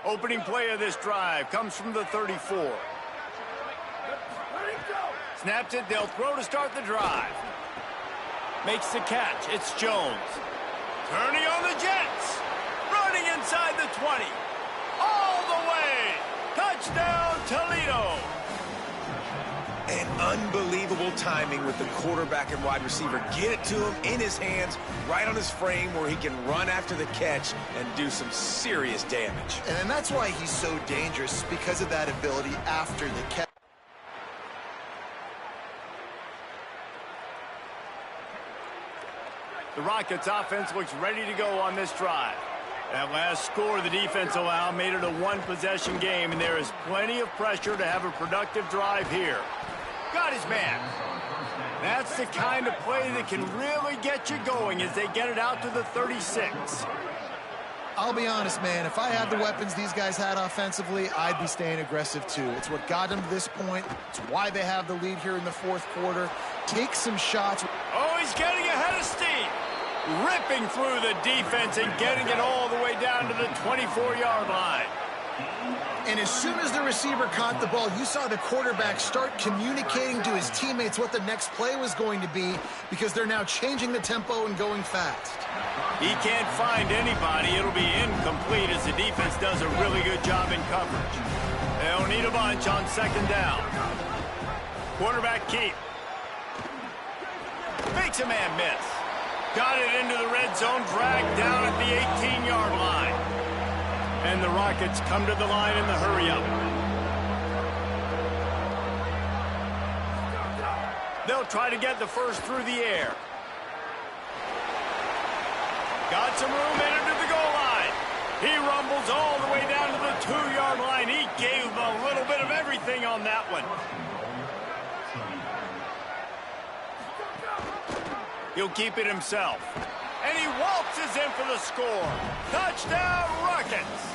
Opening play of this drive comes from the 34. Snaps it, they'll throw to start the drive. Makes the catch, it's Jones. Turning on the Jets. Running inside the 20. All the way. Touchdown, Toledo. And unbelievable timing with the quarterback and wide receiver. Get it to him in his hands, right on his frame where he can run after the catch and do some serious damage. And that's why he's so dangerous, because of that ability after the catch. The Rockets offense looks ready to go on this drive. That last score the defense allowed made it a one-possession game, and there is plenty of pressure to have a productive drive here. Got his man. That's the kind of play that can really get you going as they get it out to the 36. I'll be honest, man, if I had the weapons these guys had offensively, I'd be staying aggressive too. It's what got them to this point. It's why they have the lead here in the 4th quarter. Take some shots. Oh, he's getting ahead of steam. Ripping through the defense and getting it all the way down to the 24-yard line. And as soon as the receiver caught the ball, you saw the quarterback start communicating to his teammates what the next play was going to be, because they're now changing the tempo and going fast. He can't find anybody. It'll be incomplete as the defense does a really good job in coverage. They'll need a bunch on 2nd down. Quarterback keep. Makes a man miss. Got it into the red zone, dragged down at the 18-yard line. And the Rockets come to the line in the hurry-up. They'll try to get the first through the air. Got some room into the goal line. He rumbles all the way down to the 2-yard line. He gave a little bit of everything on that one. He'll keep it himself. And he waltzes in for the score. Touchdown, Rockets.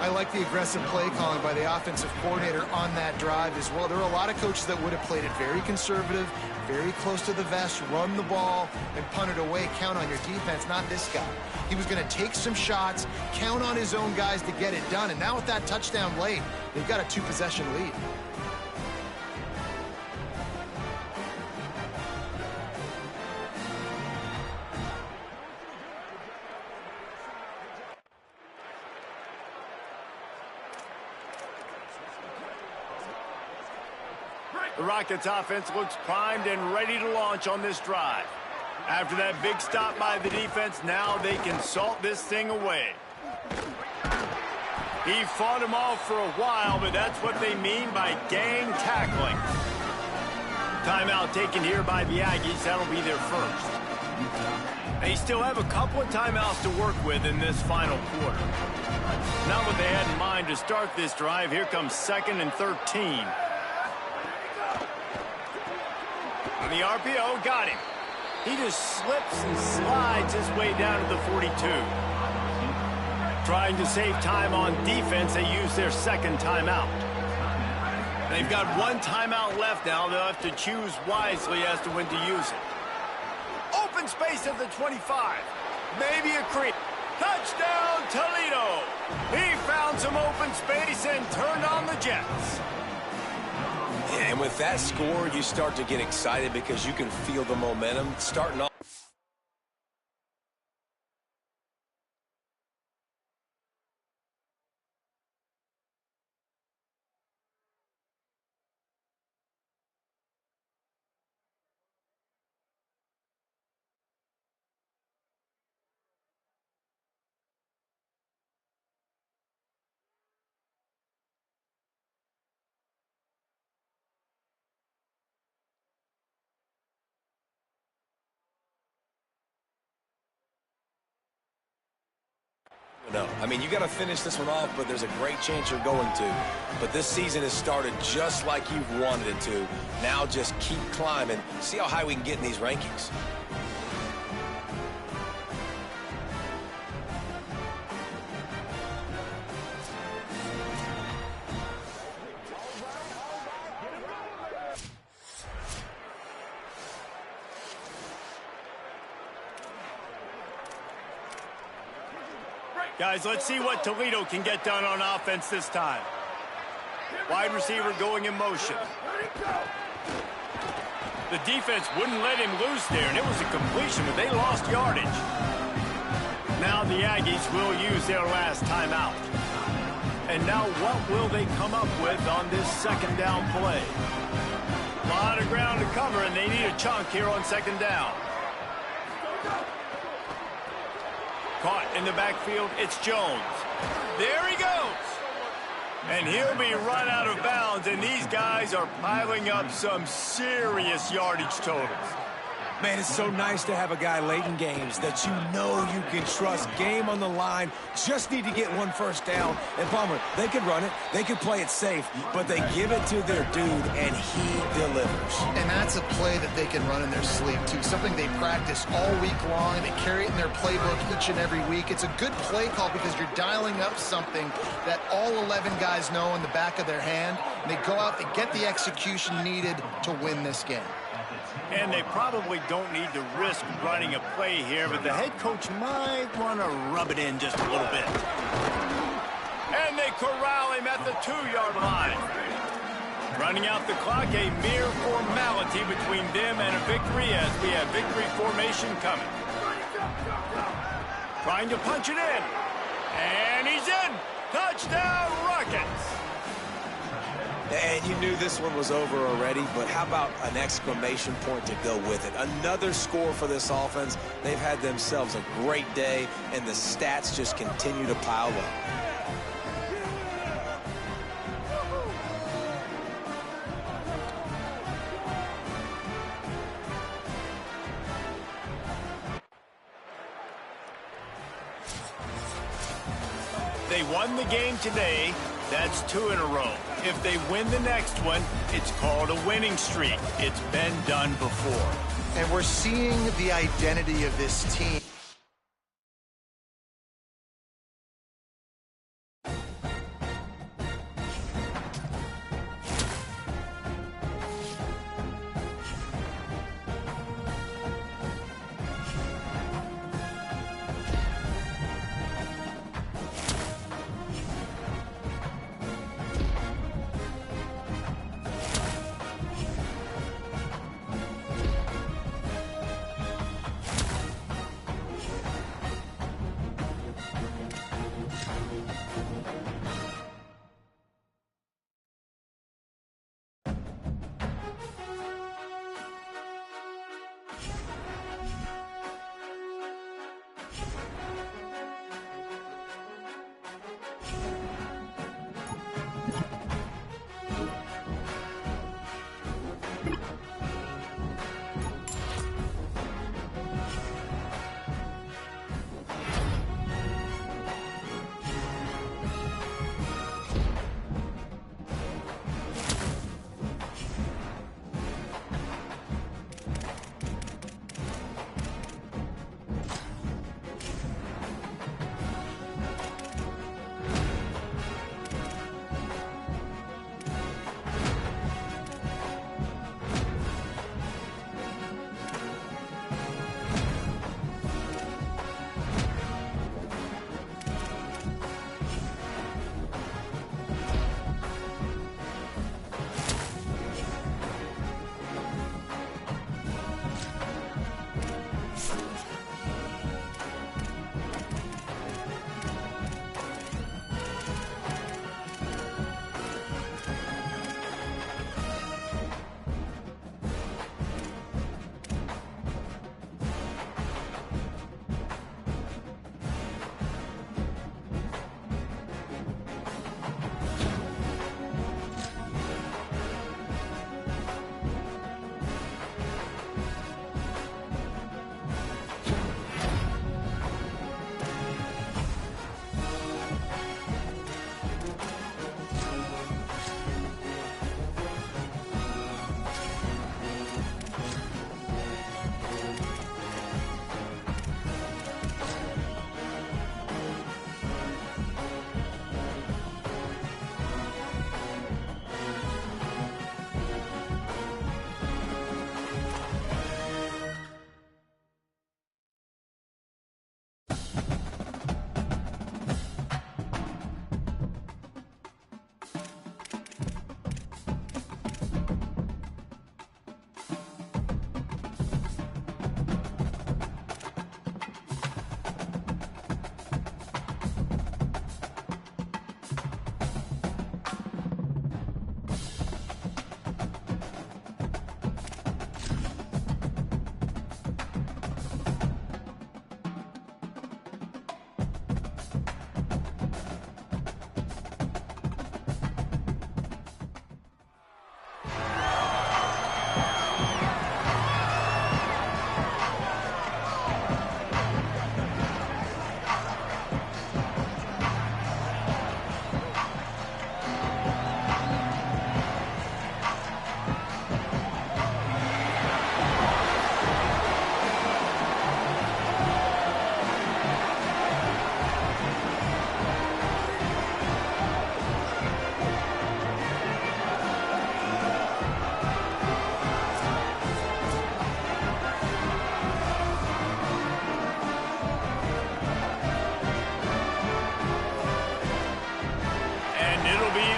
I like the aggressive play calling by the offensive coordinator on that drive as well. There are a lot of coaches that would have played it very conservative, very close to the vest, run the ball, and punt it away. Count on your defense, not this guy. He was going to take some shots, count on his own guys to get it done. And now with that touchdown late, they've got a 2-possession lead. The Rockets offense looks primed and ready to launch on this drive. After that big stop by the defense, now they can salt this thing away. He fought him off for a while, but that's what they mean by gang tackling. Timeout taken here by the Aggies. That'll be their first. They still have a couple of timeouts to work with in this final quarter. Not what they had in mind to start this drive. Here comes 2nd and 13. On the RPO, got him. He just slips and slides his way down to the 42. Trying to save time on defense, they use their 2nd timeout. They've got 1 timeout left now. They'll have to choose wisely as to when to use it. Open space at the 25. Maybe a creep. Touchdown, Toledo. He found some open space and turned on the Jets. Yeah, and with that score, you start to get excited because you can feel the momentum starting off. No, I mean, you got to finish this one off, but there's a great chance you're going to. But this season has started just like you've wanted it to. Now just keep climbing. See how high we can get in these rankings. Guys, let's see what Toledo can get done on offense this time. Wide receiver going in motion. The defense wouldn't let him loose there, and it was a completion, but they lost yardage. Now the Aggies will use their last timeout. And now what will they come up with on this 2nd down play? A lot of ground to cover, and they need a chunk here on 2nd down. Caught in the backfield, it's Jones. There he goes. And he'll be run out of bounds, and these guys are piling up some serious yardage totals. Man, it's so nice to have a guy late in games that you know you can trust. Game on the line, just need to get 1 first down. And Bummer, they could run it, they could play it safe, but they give it to their dude, and he delivers. And that's a play that they can run in their sleep, too. Something they practice all week long, and they carry it in their playbook each and every week. It's a good play call because you're dialing up something that all 11 guys know in the back of their hand, and they go out, they get the execution needed to win this game. And they probably don't need to risk running a play here, but the head coach might want to rub it in just a little bit. And they corral him at the 2-yard line. Running out the clock, a mere formality between them and a victory as we have victory formation coming. Trying to punch it in. And he's in. Touchdown, Rockets. And you knew this one was over already, but how about an exclamation point to go with it? Another score for this offense. They've had themselves a great day, and the stats just continue to pile up. They won the game today. That's 2 in a row. If they win the next one, it's called a winning streak. It's been done before. And we're seeing the identity of this team.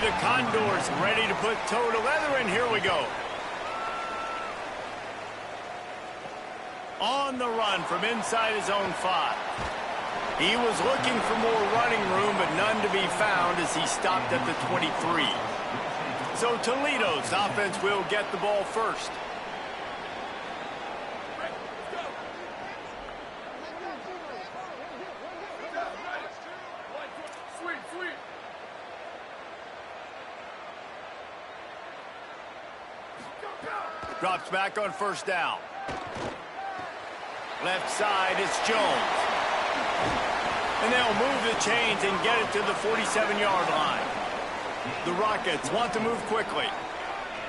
the Condors ready to put toe to leather, and here we go. On the run from inside his own 5. He was looking for more running room, but none to be found as he stopped at the 23. So Toledo's offense will get the ball first. Drops back on first down. Left side, it's Jones. And they'll move the chains and get it to the 47-yard line. The Rockets want to move quickly.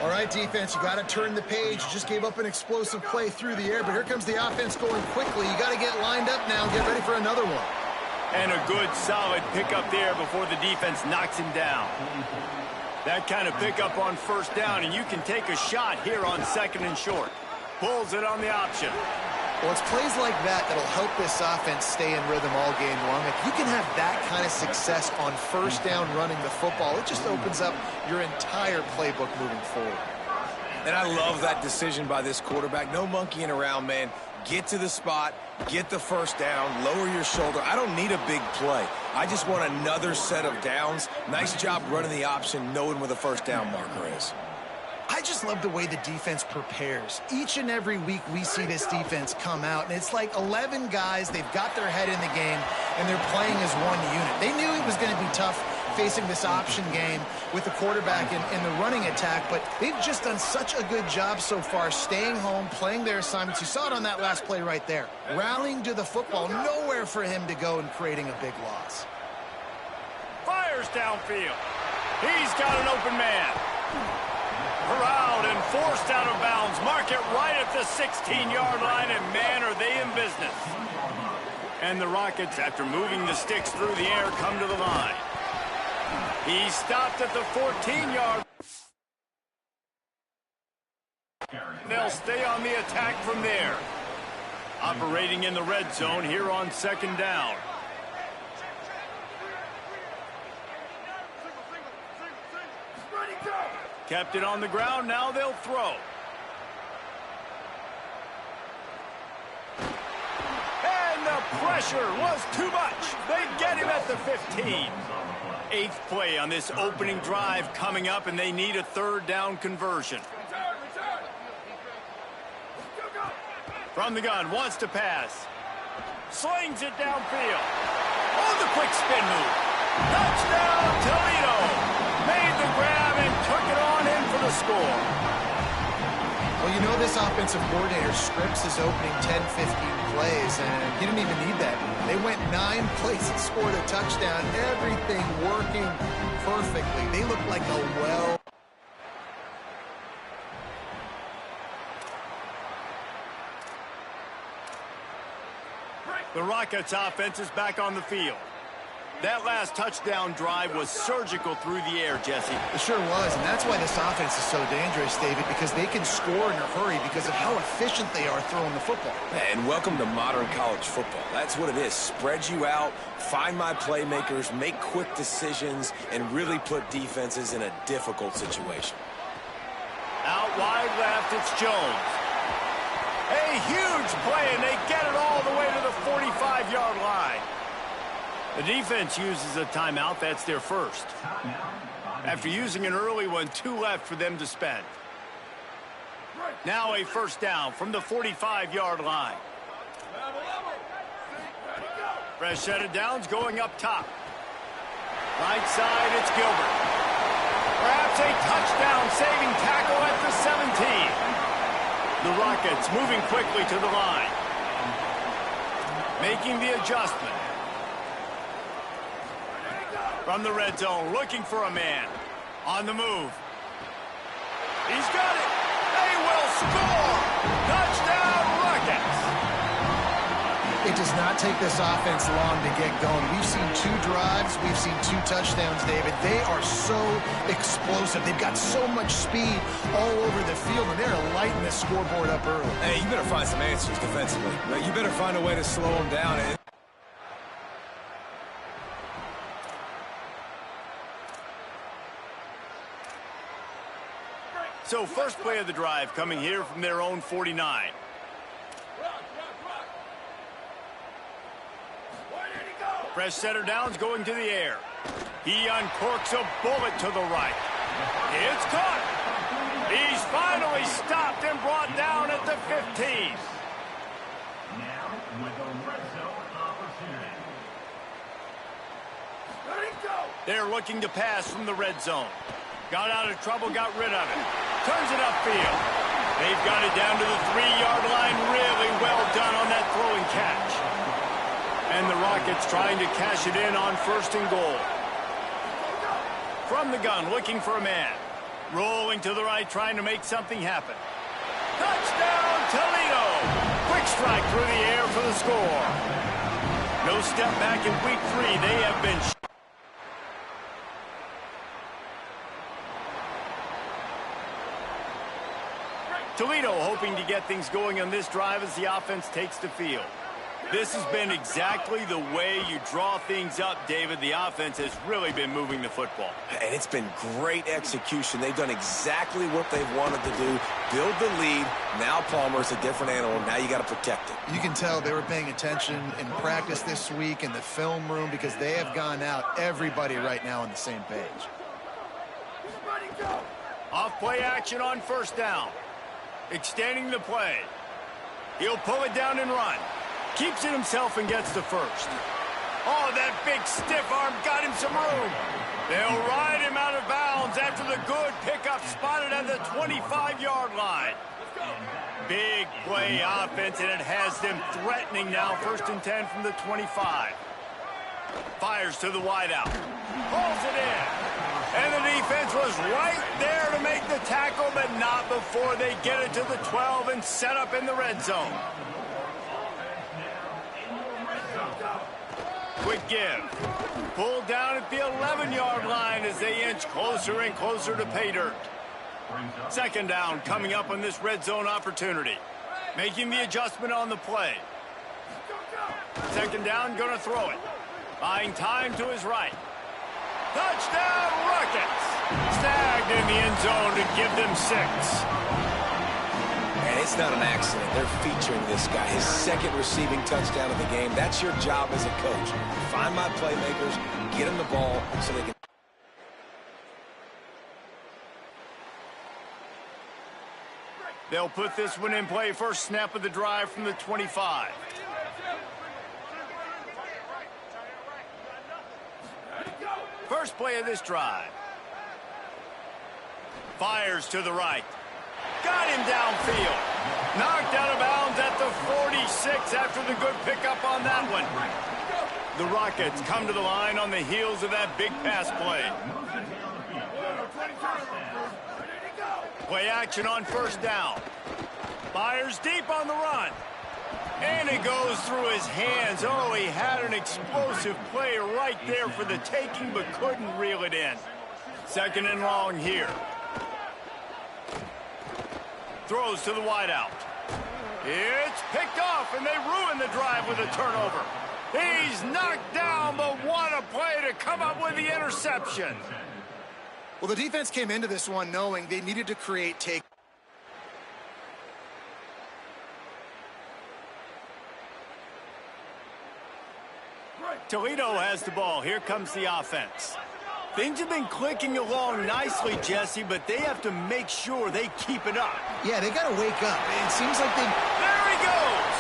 All right, defense, you got to turn the page. You just gave up an explosive play through the air, but here comes the offense going quickly. You got to get lined up now and get ready for another one. And a good, solid pickup there before the defense knocks him down. That kind of pickup on first down, and you can take a shot here on 2nd and short. Pulls it on the option. Well, it's plays like that that'll help this offense stay in rhythm all game long. If you can have that kind of success on first down running the football, it just opens up your entire playbook moving forward. And I love that decision by this quarterback. No monkeying around, man. Get to the spot, get the first down, lower your shoulder. I don't need a big play. I just want another set of downs. Nice job running the option, knowing where the first down marker is. I just love the way the defense prepares. Each and every week we see this defense come out, and it's like 11 guys. They've got their head in the game, and they're playing as one unit. They knew it was going to be tough facing this option game with the quarterback in the running attack, but they've just done such a good job so far staying home, playing their assignments. You saw it on that last play right there. Rallying to the football, nowhere for him to go and creating a big loss. Fires downfield. He's got an open man. Corralled and forced out of bounds. Mark it right at the 16-yard line, and man, are they in business. And the Rockets, after moving the sticks through the air, come to the line. He stopped at the 14-yard. They'll stay on the attack from there. Operating in the red zone here on 2nd down. Kept it on the ground, now they'll throw. And the pressure was too much. They get him at the 15. 8th play on this opening drive coming up, and they need a 3rd down conversion. From the gun, wants to pass. Slings it downfield. Oh, the quick spin move. Touchdown, Toledo. Made the grab and took it on in for the score. Well, you know this offensive coordinator scripts his opening 10, 15 plays, and he didn't even need that. They went 9 plays and scored a touchdown. Everything working perfectly. They look like a well... The Rockets offense is back on the field. That last touchdown drive was surgical through the air, Jesse. It sure was, and that's why this offense is so dangerous, David, because they can score in a hurry because of how efficient they are throwing the football. And welcome to modern college football. That's what it is. Spread you out, find my playmakers, make quick decisions, and really put defenses in a difficult situation. Out wide left, it's Jones. A huge play, and they get it all the way to the 45-yard line. The defense uses a timeout. That's their first. After using an early one, 2 left for them to spend. Now a first down from the 45-yard line. Fresh set of downs going up top. Right side, it's Gilbert. Perhaps a touchdown-saving tackle at the 17. The Rockets moving quickly to the line. Making the adjustment. From the red zone, looking for a man. On the move. He's got it. They will score. Touchdown, Rockets. It does not take this offense long to get going. We've seen 2 drives. We've seen 2 touchdowns, David. They are so explosive. They've got so much speed all over the field, and they're lighting the scoreboard up early. Hey, you better find some answers defensively. You better find a way to slow them down. So first play of the drive coming here from their own 49. Fresh setter down's going to the air. He uncorks a bullet to the right. It's caught. He's finally stopped and brought down at the 15. Now with a red zone opportunity. They're looking to pass from the red zone. Got out of trouble, got rid of it. Turns it upfield. They've got it down to the 3-yard line. Really well done on that throw and catch. And the Rockets trying to cash it in on 1st and goal. From the gun, looking for a man. Rolling to the right, trying to make something happen. Touchdown, Toledo! Quick strike through the air for the score. No step back in week 3. They have been... Toledo hoping to get things going on this drive as the offense takes the field. This has been exactly the way you draw things up, David. The offense has really been moving the football. And it's been great execution. They've done exactly what they've wanted to do. Build the lead. Now Palmer's a different animal. Now you got to protect it. You can tell they were paying attention in practice this week in the film room because they have gone out, everybody right now on the same page. Off play action on 1st down. Extending the play. He'll pull it down and run. Keeps it himself and gets the 1st. Oh, that big stiff arm got him some room. They'll ride him out of bounds after the good pickup spotted at the 25-yard line. Big play offense, and it has them threatening now. 1st and 10 from the 25. Fires to the wideout. Pulls it in. And the defense was right there to make the tackle, but not before they get it to the 12 and set up in the red zone. Quick give. Pulled down at the 11-yard line as they inch closer and closer to pay dirt. 2nd down coming up on this red zone opportunity. Making the adjustment on the play. 2nd down, going to throw it. Buying time to his right. Touchdown, Rockets! Snagged in the end zone to give them 6. And it's not an accident. They're featuring this guy. His 2nd receiving touchdown of the game. That's your job as a coach. Find my playmakers, get them the ball so they can... They'll put this one in play. First snap of the drive from the 25. First play of this drive. Fires to the right. Got him downfield. Knocked out of bounds at the 46 after the good pickup on that one. The Rockets come to the line on the heels of that big pass play. Play action on 1st down. Fires deep on the run. And it goes through his hands. Oh, he had an explosive play right there for the taking, but couldn't reel it in. 2nd and long here. Throws to the wideout. It's picked off, and they ruin the drive with a turnover. He's knocked down, but what a play to come up with the interception. Well, the defense came into this one knowing they needed to create take. Toledo has the ball. Here comes the offense. Things have been clicking along nicely, Jesse, but they have to make sure they keep it up. Yeah, they got to wake up. It seems like they... There he goes!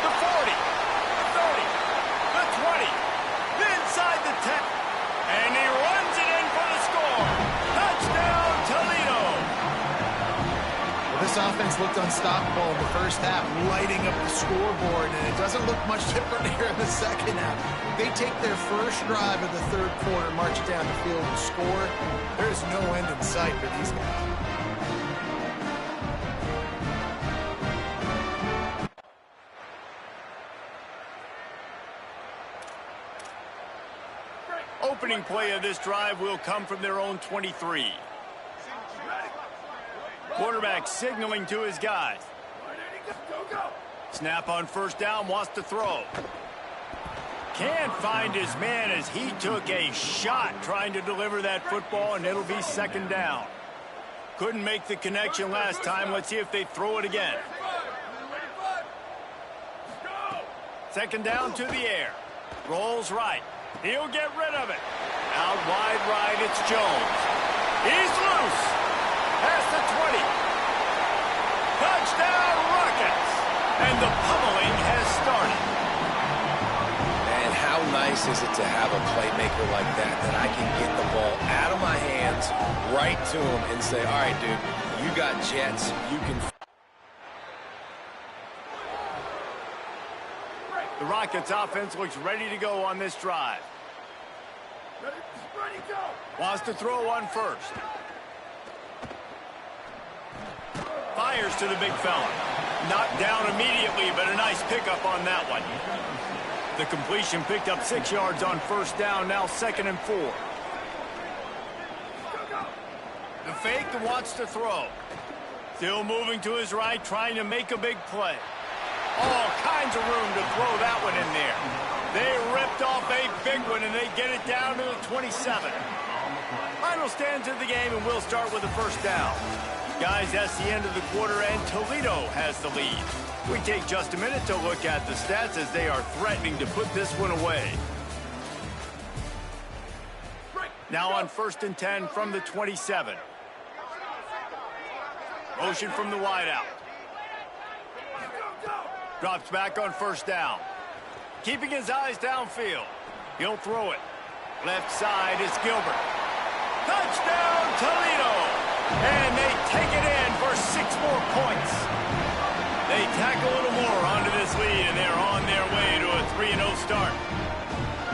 The 40, the 30, the 20, inside the 10, and he runs it in for the score. Touchdown, Toledo! Well, this offense looked unstoppable in the first half, lighting up the scoreboard, and it doesn't look much different here in the second half. They take their first drive of the 3rd quarter, march down the field and score. There's no end in sight for these guys. Opening play of this drive will come from their own 23. Quarterback signaling to his guys. Snap on 1st down, wants to throw. Can't find his man as he took a shot trying to deliver that football, and it'll be 2nd down. Couldn't make the connection last time. Let's see if they throw it again. Second down to the air. Rolls right. He'll get rid of it. Out wide right, it's Jones. He's loose. Past the 20. Touchdown Rockets. And the pummeling has started. And how nice is it to have a playmaker like that I can get the ball out of my hands right to him and say, all right, dude, you got jets. You can... The Rockets offense looks ready to go on this drive. Ready, go. Wants to throw one first. Fires to the big fella. Knocked down immediately, but a nice pickup on that one. The completion picked up 6 yards on first down, now 2nd and 4. The fake wants to throw. Still moving to his right, trying to make a big play. All kinds of room to throw that one in there. They ripped off a big one, and they get it down to the 27. Final stands of the game, and we'll start with the first down. Guys, that's the end of the quarter, and Toledo has the lead. We take just a minute to look at the stats as they are threatening to put this one away. Now on 1st and 10 from the 27. Motion from the wideout. Drops back on first down. Keeping his eyes downfield. He'll throw it. Left side is Gilbert. Touchdown, Toledo! And they take it in for 6 more points. They tack a little more onto this lead, and they're on their way to a 3-0 start.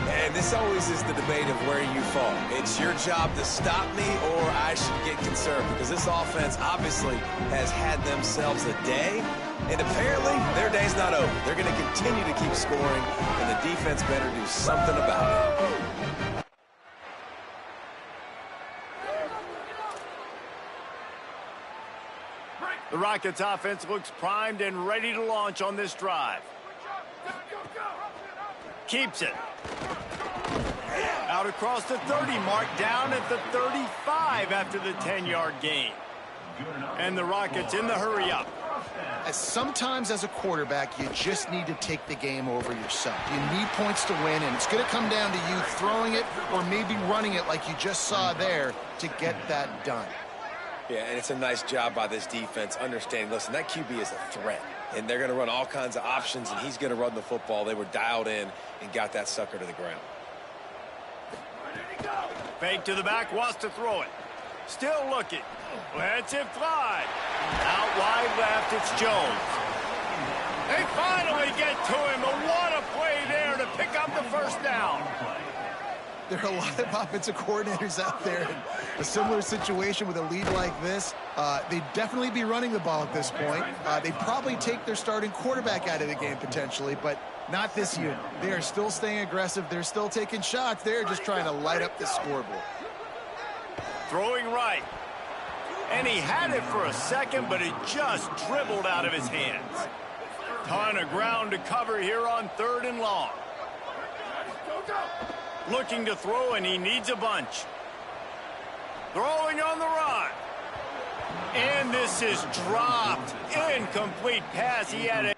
And this always is the debate of where you fall. It's your job to stop me, or I should get concerned, because this offense obviously has had themselves a day, and apparently their day's not over. They're going to continue to keep scoring, and the defense better do something about it. The Rockets offense looks primed and ready to launch on this drive. Keeps it. Out across the 30 mark, down at the 35 after the 10-yard gain. And the Rockets in the hurry up. Sometimes as a quarterback, you just need to take the game over yourself. You need points to win, and it's going to come down to you throwing it or maybe running it like you just saw there to get that done. Yeah, and it's a nice job by this defense understanding, listen, that QB is a threat, and they're going to run all kinds of options, and he's going to run the football. They were dialed in and got that sucker to the ground. Fake to the back, wants to throw it. Still looking. Lets it fly. Out wide left, it's Jones. They finally get to him, but what a play there to pick up the first down. There are a lot of offensive coordinators out there in a similar situation with a lead like this. They'd definitely be running the ball at this point. They'd probably take their starting quarterback out of the game potentially, but not this unit. They are still staying aggressive. They're still taking shots. They're just trying to light up the scoreboard. Throwing right. And he had it for a second, but it just dribbled out of his hands. Ton of ground to cover here on 3rd and long. Looking to throw, and he needs a bunch. Throwing on the run. And this is dropped. Incomplete pass. He had it.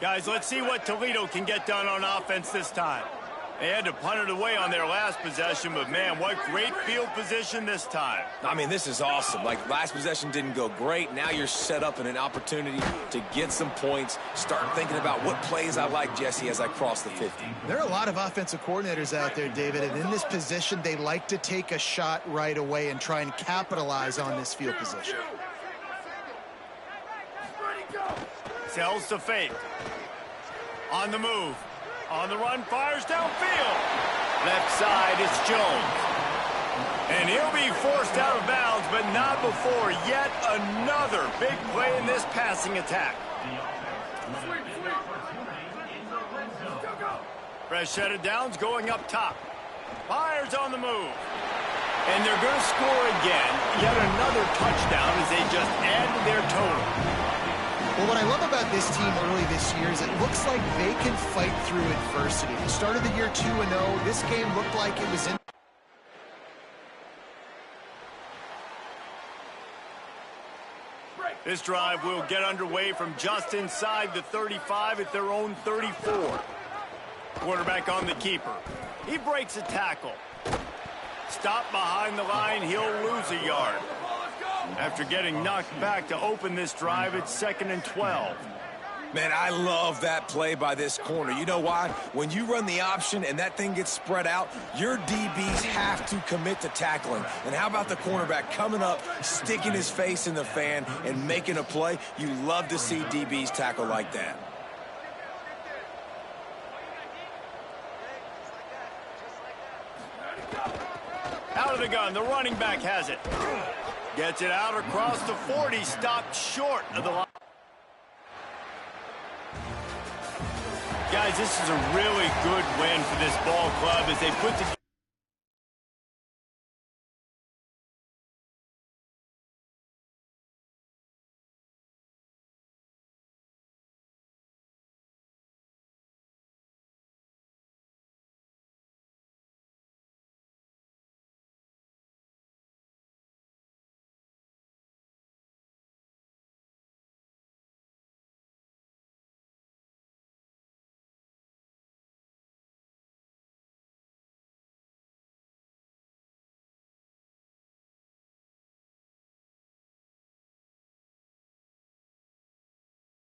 Guys, let's see what Toledo can get done on offense this time. They had to punt it away on their last possession, but man, what great field position this time. I mean, this is awesome. Like, last possession didn't go great. Now you're set up in an opportunity to get some points. Start thinking about what plays I like, Jesse, as I cross the 50. There are a lot of offensive coordinators out there, David, and in this position, they like to take a shot right away and try and capitalize on this field position. Sells to fake. On the move. On the run, fires downfield. Left side, it's Jones. And he'll be forced out of bounds, but not before yet another big play in this passing attack. Fresh set of downs going up top. Fires on the move. And they're going to score again. Yet another touchdown as they just add to their total. Well, what I love about this team early this year is it looks like they can fight through adversity. They started the year 2-0. This game looked like it was in. This drive will get underway from just inside the 35 at their own 34. Quarterback on the keeper. He breaks a tackle. Stop behind the line, he'll lose a yard. After getting knocked back to open this drive, it's 2nd and 12. Man, I love that play by this corner. You know why? When you run the option and that thing gets spread out, your DBs have to commit to tackling. And how about the cornerback coming up, sticking his face in the fan, and making a play? You love to see DBs tackle like that. Out of the gun, the running back has it. Gets it out across the 40, stopped short of the line. Guys, this is a really good win for this ball club as they put the